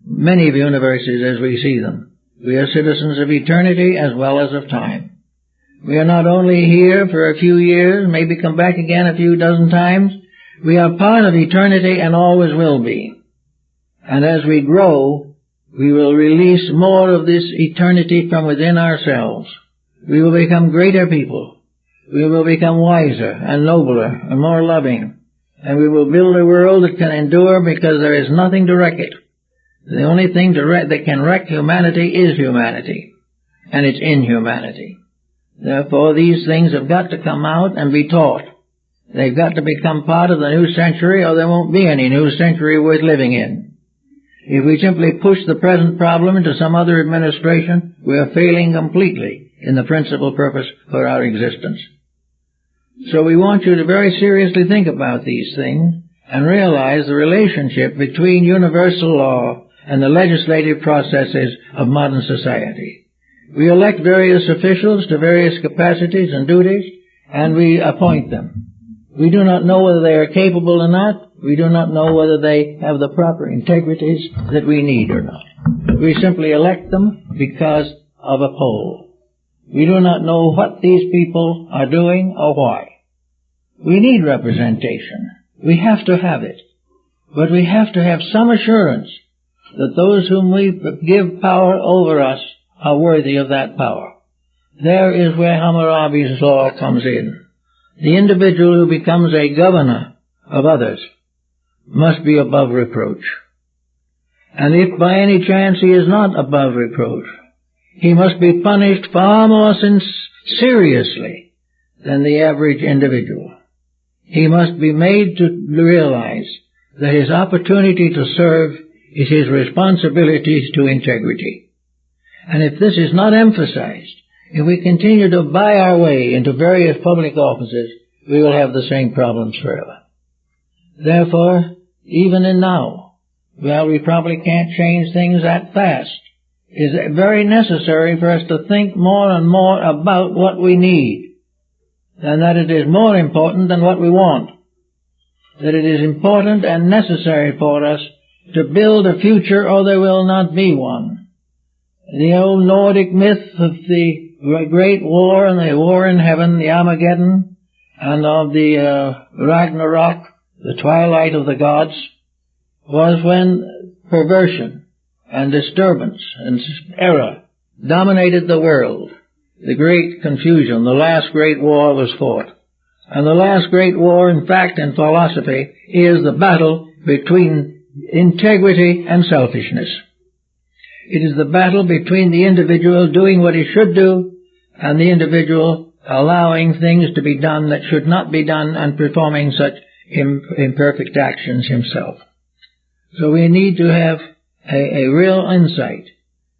many universes as we see them. We are citizens of eternity as well as of time. We are not only here for a few years, maybe come back again a few dozen times. We are part of eternity and always will be. And as we grow, we will release more of this eternity from within ourselves. We will become greater people. We will become wiser and nobler and more loving. And we will build a world that can endure because there is nothing to wreck it. The only thing that can wreck humanity is humanity. And it's inhumanity. Therefore, these things have got to come out and be taught. They've got to become part of the new century, or there won't be any new century worth living in. If we simply push the present problem into some other administration, we are failing completely in the principal purpose for our existence. So we want you to very seriously think about these things and realize the relationship between universal law and the legislative processes of modern society. We elect various officials to various capacities and duties, and we appoint them. We do not know whether they are capable or not. We do not know whether they have the proper integrities that we need or not. We simply elect them because of a poll. We do not know what these people are doing or why. We need representation. We have to have it. But we have to have some assurance that those whom we give power over us are worthy of that power. There is where Hammurabi's law comes in. The individual who becomes a governor of others must be above reproach. And if by any chance he is not above reproach, he must be punished far more seriously than the average individual. He must be made to realize that his opportunity to serve is his responsibility to integrity. And if this is not emphasized, if we continue to buy our way into various public offices, we will have the same problems forever. Therefore, even in now, while we probably can't change things that fast, it is very necessary for us to think more and more about what we need, and that it is more important than what we want. That it is important and necessary for us to build a future, or there will not be one. The old Nordic myth of the great war and the war in heaven, the Armageddon, and of the Ragnarok, the twilight of the gods, was when perversion and disturbance and error dominated the world. The great confusion, the last great war was fought. And the last great war, in fact, in philosophy, is the battle between integrity and selfishness. It is the battle between the individual doing what he should do and the individual allowing things to be done that should not be done and performing such imperfect actions himself. So we need to have a real insight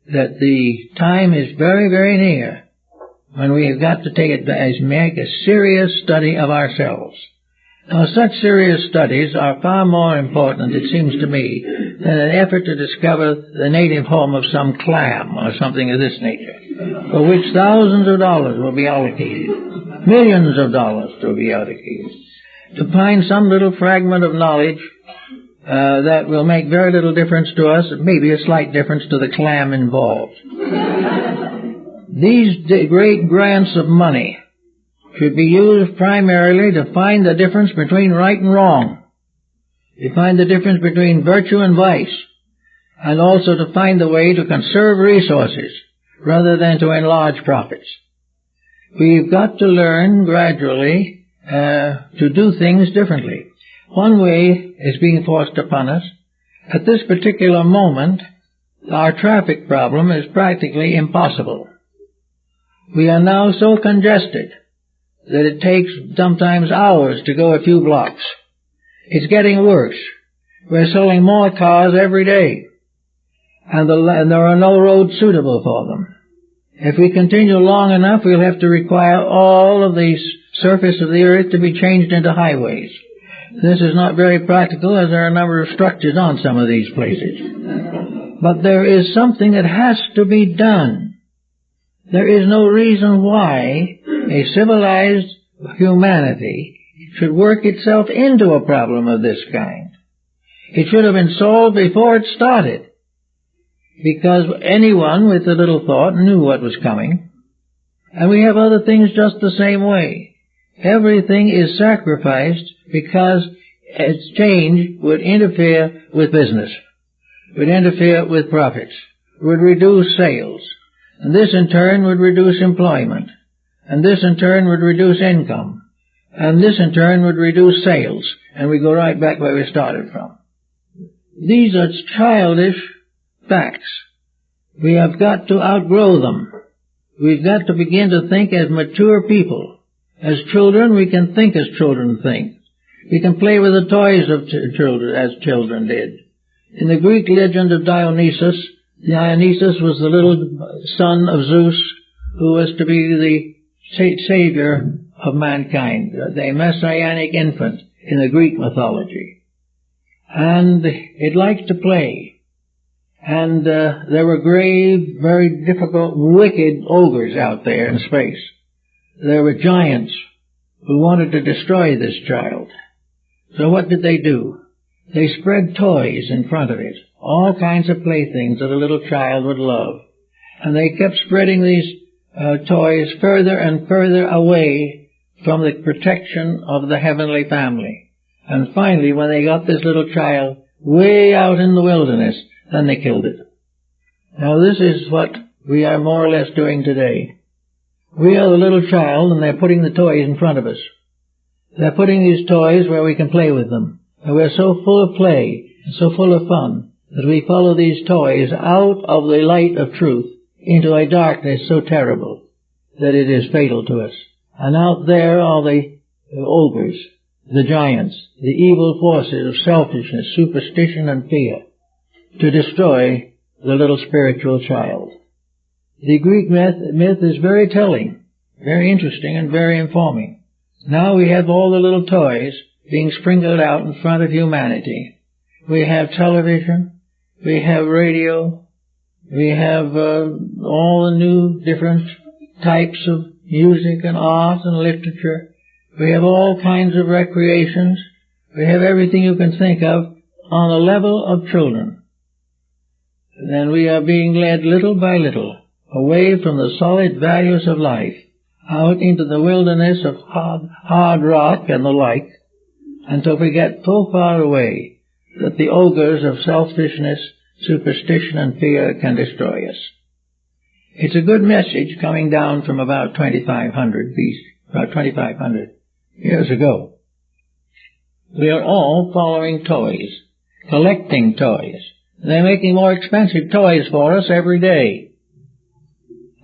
that the time is very, very near when we have got to make a serious study of ourselves. Now, such serious studies are far more important, it seems to me, than an effort to discover the native home of some clam or something of this nature, for which thousands of dollars will be allocated, millions of dollars will be allocated, to find some little fragment of knowledge that will make very little difference to us, maybe a slight difference to the clam involved. These great grants of money should be used primarily to find the difference between right and wrong, to find the difference between virtue and vice, and also to find the way to conserve resources rather than to enlarge profits. We've got to learn gradually to do things differently. One way is being forced upon us. At this particular moment, our traffic problem is practically impossible. We are now so congested that it takes sometimes hours to go a few blocks. It's getting worse. We're selling more cars every day, and there are no roads suitable for them. If we continue long enough, we'll have to require all of the surface of the earth to be changed into highways. This is not very practical, as there are a number of structures on some of these places. But there is something that has to be done. There is no reason why a civilized humanity should work itself into a problem of this kind. It should have been solved before it started, because anyone with a little thought knew what was coming. And we have other things just the same way. Everything is sacrificed because its change would interfere with business, would interfere with profits, would reduce sales, and this in turn would reduce employment, and this in turn would reduce income, and this in turn would reduce sales, and we go right back where we started from. These are childish facts. We have got to outgrow them. We've got to begin to think as mature people. As children, we can think as children think. We can play with the toys of children as children did. In the Greek legend of Dionysus was the little son of Zeus who was to be the savior of mankind, the messianic infant in the Greek mythology. And it liked to play. And there were grave, very difficult, wicked ogres out there in space. There were giants who wanted to destroy this child. So what did they do? They spread toys in front of it, all kinds of playthings that a little child would love. And they kept spreading these toys further and further away from the protection of the heavenly family. And finally, when they got this little child way out in the wilderness, then they killed it. Now this is what we are more or less doing today. We are the little child, and they're putting the toys in front of us. They're putting these toys where we can play with them. And we're so full of play, and so full of fun, that we follow these toys out of the light of truth into a darkness so terrible that it is fatal to us. And out there are the ogres, the giants, the evil forces of selfishness, superstition, and fear, to destroy the little spiritual child. The Greek myth is very telling, very interesting, and very informing. Now we have all the little toys being sprinkled out in front of humanity. We have television, we have radio, we have all the new different types of music and art and literature. We have all kinds of recreations. We have everything you can think of on the level of children. And we are being led little by little away from the solid values of life, out into the wilderness of hard rock and the like, until we get so far away that the ogres of selfishness, superstition, and fear can destroy us. It's a good message coming down from about 2,500 years ago. We are all following toys, collecting toys. They're making more expensive toys for us every day.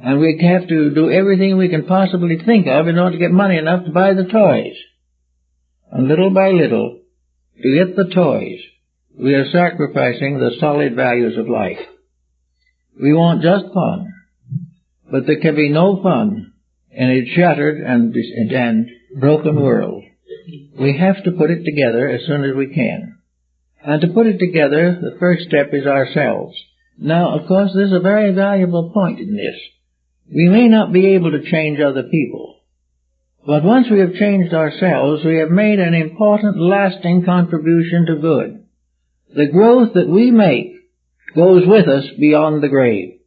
And we have to do everything we can possibly think of in order to get money enough to buy the toys. And little by little, to get the toys, we are sacrificing the solid values of life. We want just fun, but there can be no fun in a shattered and broken world. We have to put it together as soon as we can. And to put it together, the first step is ourselves. Now, of course, there's a very valuable point in this. We may not be able to change other people, but once we have changed ourselves, we have made an important, lasting contribution to good. The growth that we make goes with us beyond the grave.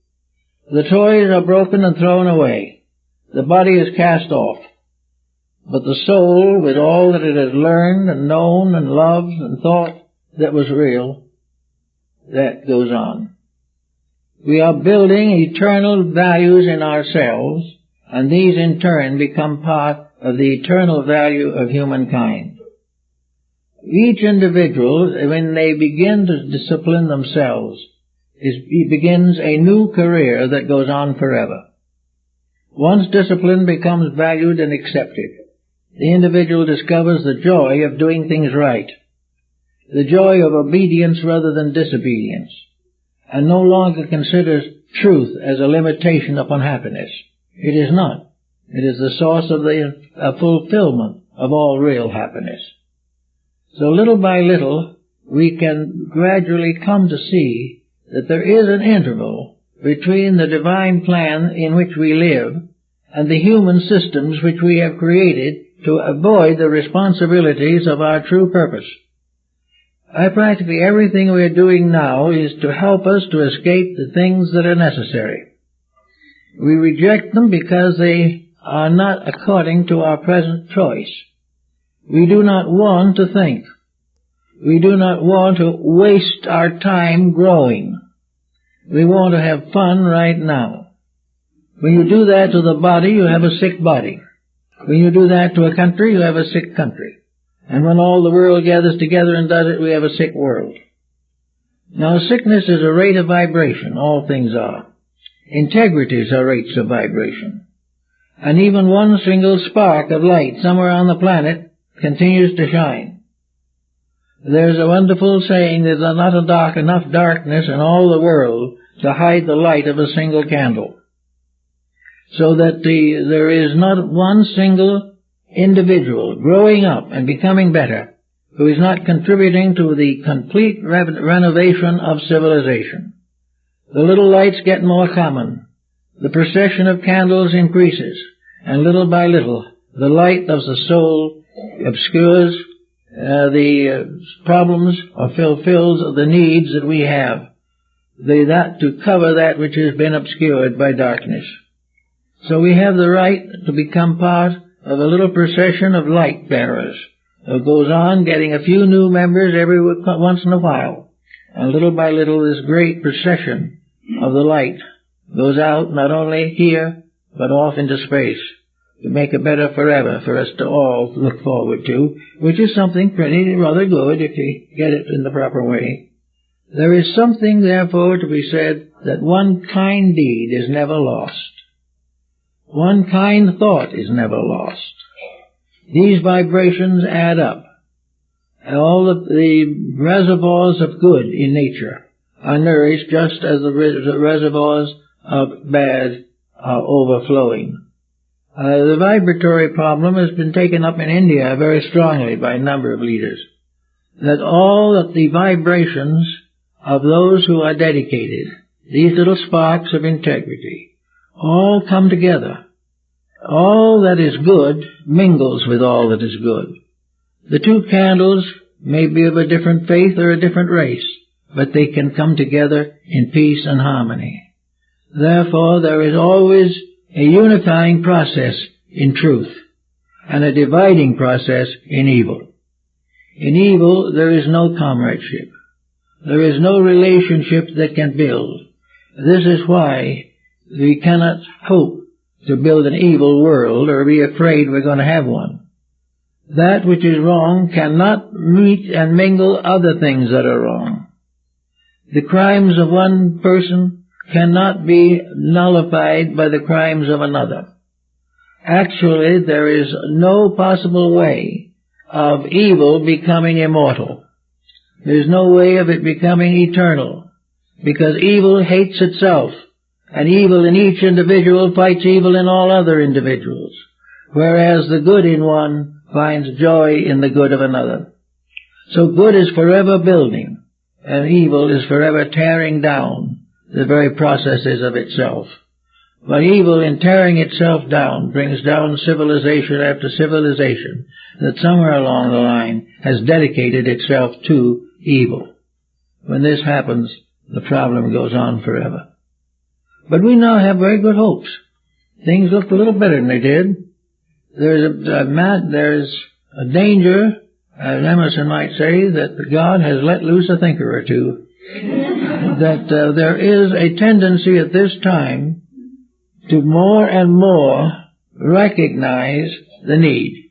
The toys are broken and thrown away. The body is cast off. But the soul, with all that it has learned and known and loved and thought that was real, that goes on. We are building eternal values in ourselves, and these in turn become part of the eternal value of humankind. Each individual, when they begin to discipline themselves, it begins a new career that goes on forever. Once discipline becomes valued and accepted, the individual discovers the joy of doing things right, the joy of obedience rather than disobedience, and no longer considers truth as a limitation upon happiness. It is not. It is the source of the fulfillment of all real happiness. So little by little, we can gradually come to see that there is an interval between the divine plan in which we live and the human systems which we have created to avoid the responsibilities of our true purpose. Practically everything we are doing now is to help us to escape the things that are necessary. We reject them because they are not according to our present choice. We do not want to think. We do not want to waste our time growing. We want to have fun right now. When you do that to the body, you have a sick body. When you do that to a country, you have a sick country. And when all the world gathers together and does it, we have a sick world. Now, sickness is a rate of vibration. All things are. Integrities are rates of vibration. And even one single spark of light somewhere on the planet continues to shine. There's a wonderful saying, there's not enough darkness in all the world to hide the light of a single candle. So that there is not one single individual growing up and becoming better who is not contributing to the complete renovation of civilization. The little lights get more common. The procession of candles increases, and little by little the light of the soul obscures the problems or fulfills the needs that we have, that to cover that which has been obscured by darkness. So we have the right to become part of a little procession of light bearers that goes on, getting a few new members every once in a while. And little by little this great procession of the light goes out not only here, but off into space to make a better forever for us to all look forward to, which is something pretty rather good if you get it in the proper way. There is something, therefore, to be said that one kind deed is never lost. One kind thought is never lost. These vibrations add up. All of the reservoirs of good in nature are nourished just as the reservoirs of bad are overflowing. The vibratory problem has been taken up in India very strongly by a number of leaders. That all of the vibrations of those who are dedicated, these little sparks of integrity, all come together. All that is good mingles with all that is good. The two candles may be of a different faith or a different race, but they can come together in peace and harmony. Therefore, there is always a unifying process in truth and a dividing process in evil. In evil, there is no comradeship. There is no relationship that can build. This is why we cannot hope to build an evil world or be afraid we're going to have one. That which is wrong cannot meet and mingle other things that are wrong. The crimes of one person cannot be nullified by the crimes of another. Actually, there is no possible way of evil becoming immortal. There's no way of it becoming eternal, because evil hates itself, and evil in each individual fights evil in all other individuals, whereas the good in one finds joy in the good of another. So good is forever building, and evil is forever tearing down the very processes of itself. But evil, in tearing itself down, brings down civilization after civilization that somewhere along the line has dedicated itself to evil. When this happens, the problem goes on forever. But we now have very good hopes. Things look a little better than they did. There's a danger, as Emerson might say, that God has let loose a thinker or two. That there is a tendency at this time to more and more recognize the need.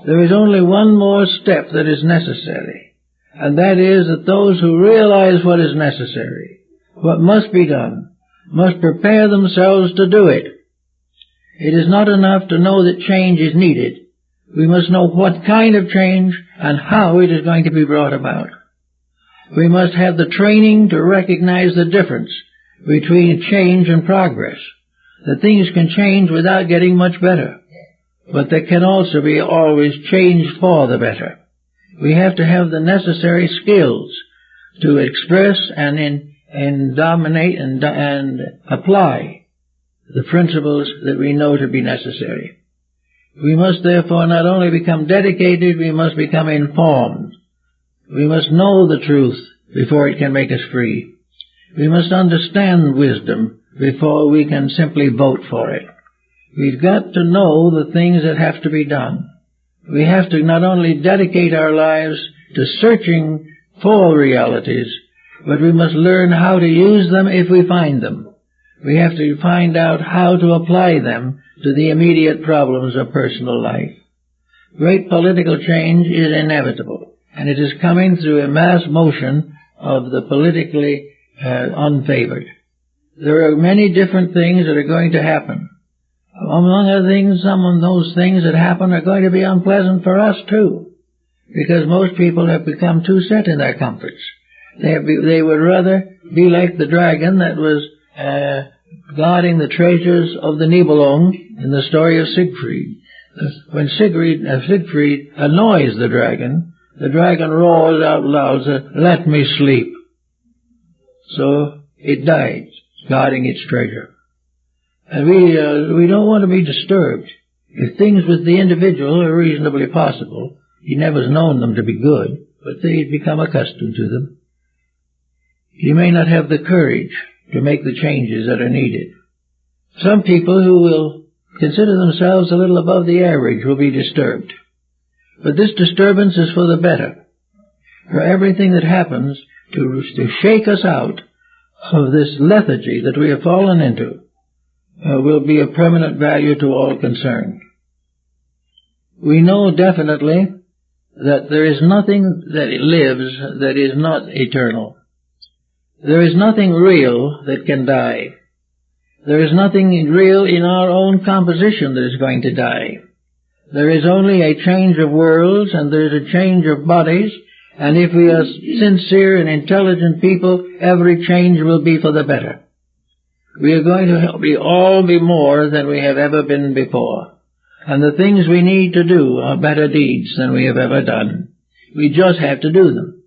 There is only one more step that is necessary, and that is that those who realize what is necessary, what must be done, must prepare themselves to do it. It is not enough to know that change is needed. We must know what kind of change and how it is going to be brought about. We must have the training to recognize the difference between change and progress. That things can change without getting much better, but they can also be always changed for the better. We have to have the necessary skills to express and dominate and apply the principles that we know to be necessary. We must therefore not only become dedicated, we must become informed. We must know the truth before it can make us free. We must understand wisdom before we can simply vote for it. We've got to know the things that have to be done. We have to not only dedicate our lives to searching for realities, but we must learn how to use them if we find them. We have to find out how to apply them to the immediate problems of personal life. Great political change is inevitable, and it is coming through a mass motion of the politically unfavored. There are many different things that are going to happen. Among other things, some of those things that happen are going to be unpleasant for us too, because most people have become too set in their comforts. They would rather be like the dragon that was guarding the treasures of the Nibelung in the story of Siegfried. When Siegfried annoys the dragon roars out loud, "Let me sleep." So it died, guarding its treasure. And we don't want to be disturbed. If things with the individual are reasonably possible, he never has known them to be good, but they become accustomed to them. He may not have the courage to make the changes that are needed. Some people who will consider themselves a little above the average will be disturbed. But this disturbance is for the better. For everything that happens to shake us out of this lethargy that we have fallen into will be of permanent value to all concerned. We know definitely that there is nothing that lives that is not eternal. There is nothing real that can die. There is nothing real in our own composition that is going to die. There is only a change of worlds, and there is a change of bodies, and if we are sincere and intelligent people, every change will be for the better. We are going to all be more than we have ever been before. And the things we need to do are better deeds than we have ever done. We just have to do them.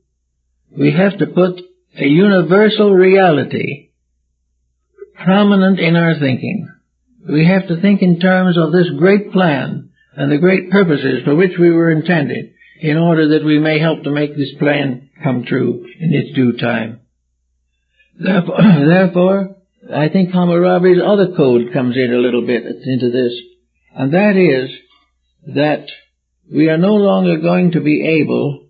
We have to put a universal reality prominent in our thinking. We have to think in terms of this great plan and the great purposes for which we were intended, in order that we may help to make this plan come true in its due time. Therefore, I think Hammurabi's other code comes in a little bit into this, and that is that we are no longer going to be able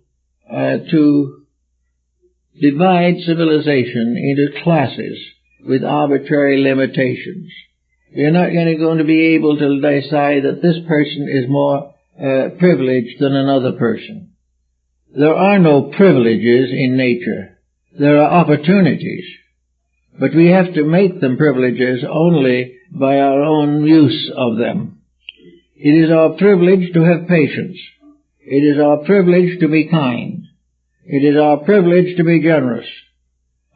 to divide civilization into classes with arbitrary limitations. We are not going to be able to decide that this person is more privileged than another person. There are no privileges in nature. There are opportunities. But we have to make them privileges only by our own use of them. It is our privilege to have patience. It is our privilege to be kind. It is our privilege to be generous.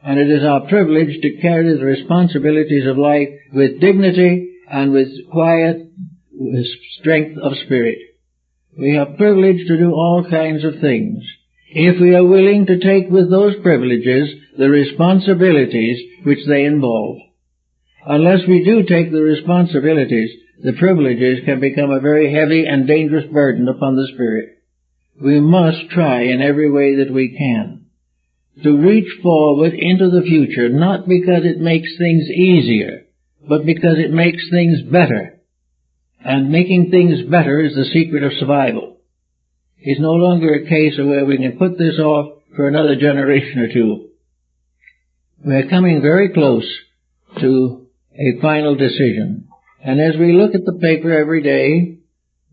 And it is our privilege to carry the responsibilities of life with dignity and with quiet with strength of spirit. We have privilege to do all kinds of things, if we are willing to take with those privileges the responsibilities which they involve. Unless we do take the responsibilities, the privileges can become a very heavy and dangerous burden upon the spirit. We must try in every way that we can to reach forward into the future, not because it makes things easier, but because it makes things better. And making things better is the secret of survival. It's no longer a case of where we can put this off for another generation or two. We're coming very close to a final decision. And as we look at the paper every day,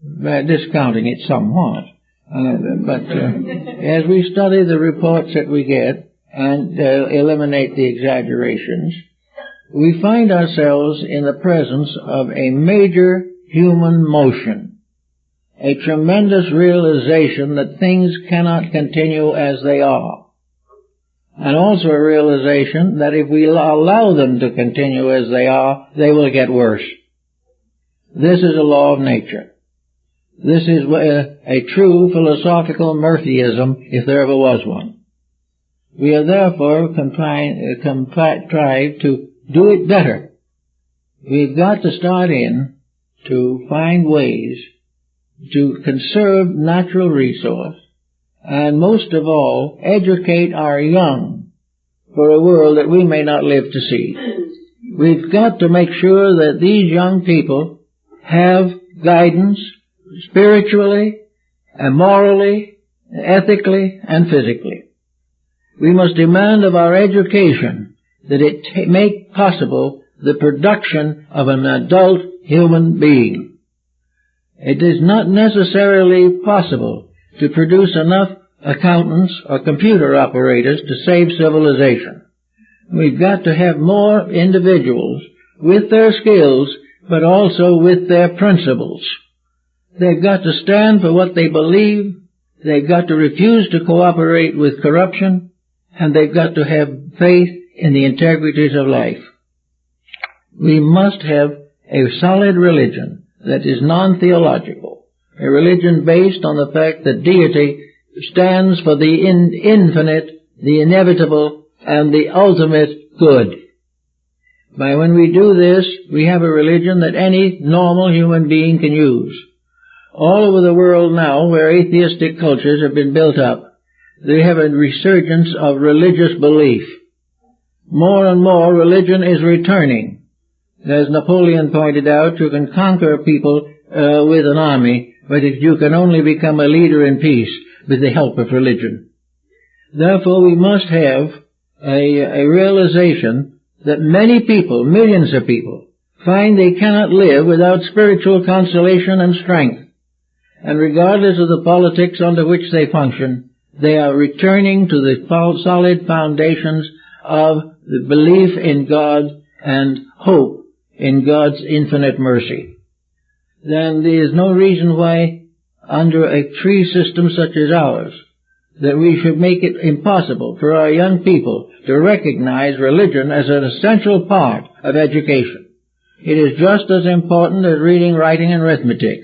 discounting it somewhat. But as we study the reports that we get and eliminate the exaggerations, we find ourselves in the presence of a major human motion, a tremendous realization that things cannot continue as they are, and also a realization that if we allow them to continue as they are, they will get worse. This is a law of nature. This is a true philosophical Murphyism, if there ever was one. We are therefore contrived to do it better. We've got to start in to find ways to conserve natural resource, and most of all, educate our young for a world that we may not live to see. We've got to make sure that these young people have guidance spiritually, and morally, ethically, and physically. We must demand of our education that it make possible the production of an adult human being. It is not necessarily possible to produce enough accountants or computer operators to save civilization. We've got to have more individuals with their skills, but also with their principles. They've got to stand for what they believe, they've got to refuse to cooperate with corruption, and they've got to have faith in the integrities of life. We must have a solid religion that is non-theological, a religion based on the fact that deity stands for the infinite, the inevitable, and the ultimate good. By when we do this, we have a religion that any normal human being can use. All over the world now, where atheistic cultures have been built up, they have a resurgence of religious belief. More and more religion is returning. As Napoleon pointed out, you can conquer people with an army, but you can only become a leader in peace with the help of religion. Therefore, we must have a realization that many people, millions of people, find they cannot live without spiritual consolation and strength. And regardless of the politics under which they function, they are returning to the solid foundations of the belief in God and hope in God's infinite mercy. Then there is no reason why, under a tree system such as ours, that we should make it impossible for our young people to recognize religion as an essential part of education. It is just as important as reading, writing, and arithmetic.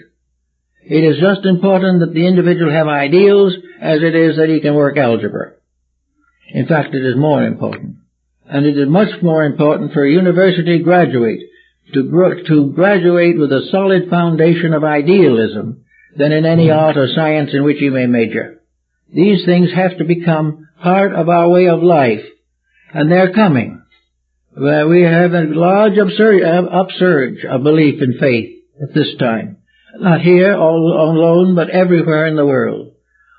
It is just important that the individual have ideals as it is that he can work algebra. In fact, it is more important. And it is much more important for a university graduate to graduate with a solid foundation of idealism than in any art or science in which he may major. These things have to become part of our way of life, and they're coming. We have a large upsurge of belief in faith at this time. Not here alone, but everywhere in the world.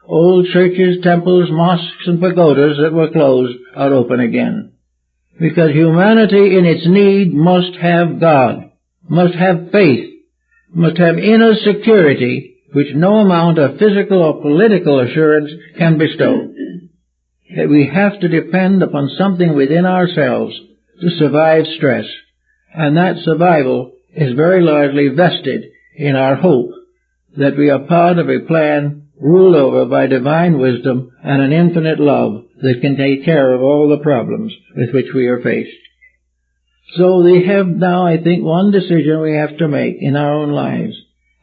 Old churches, temples, mosques, and pagodas that were closed are open again. Because humanity in its need must have God, must have faith, must have inner security, which no amount of physical or political assurance can bestow. That we have to depend upon something within ourselves to survive stress, and that survival is very largely vested in our hope that we are part of a plan ruled over by divine wisdom and an infinite love that can take care of all the problems with which we are faced. So we have now, I think, one decision we have to make in our own lives,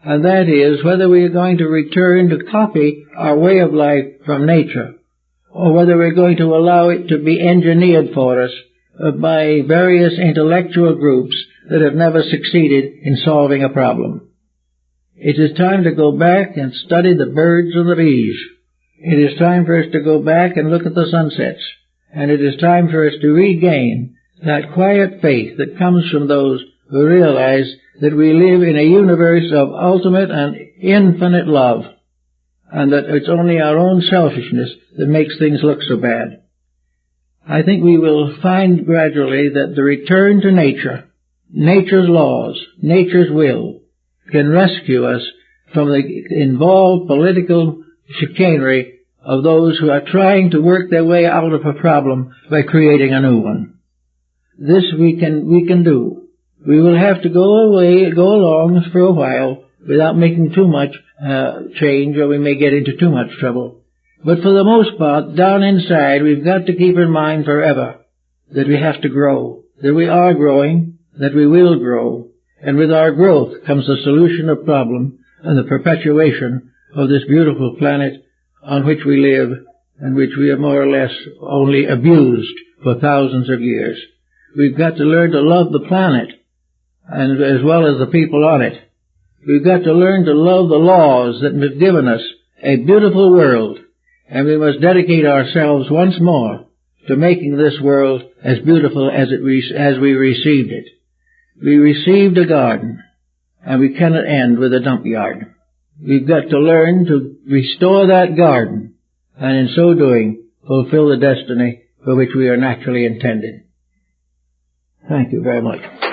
and that is whether we are going to return to copy our way of life from nature, or whether we're going to allow it to be engineered for us by various intellectual groups that have never succeeded in solving a problem. It is time to go back and study the birds and the bees. It is time for us to go back and look at the sunsets. And it is time for us to regain that quiet faith that comes from those who realize that we live in a universe of ultimate and infinite love, and that it's only our own selfishness that makes things look so bad. I think we will find gradually that the return to nature, nature's laws, nature's will, can rescue us from the involved political chicanery of those who are trying to work their way out of a problem by creating a new one. This we can do. We will have to go along for a while without making too much change, or we may get into too much trouble. But for the most part, down inside, we've got to keep in mind forever that we have to grow, that we are growing, that we will grow, and with our growth comes the solution of problem and the perpetuation of this beautiful planet on which we live and which we have more or less only abused for thousands of years. We've got to learn to love the planet, and as well as the people on it. We've got to learn to love the laws that have given us a beautiful world, and we must dedicate ourselves once more to making this world as beautiful as we received it. We received a garden, and we cannot end with a dump yard. We've got to learn to restore that garden, and in so doing, fulfill the destiny for which we are naturally intended. Thank you very much.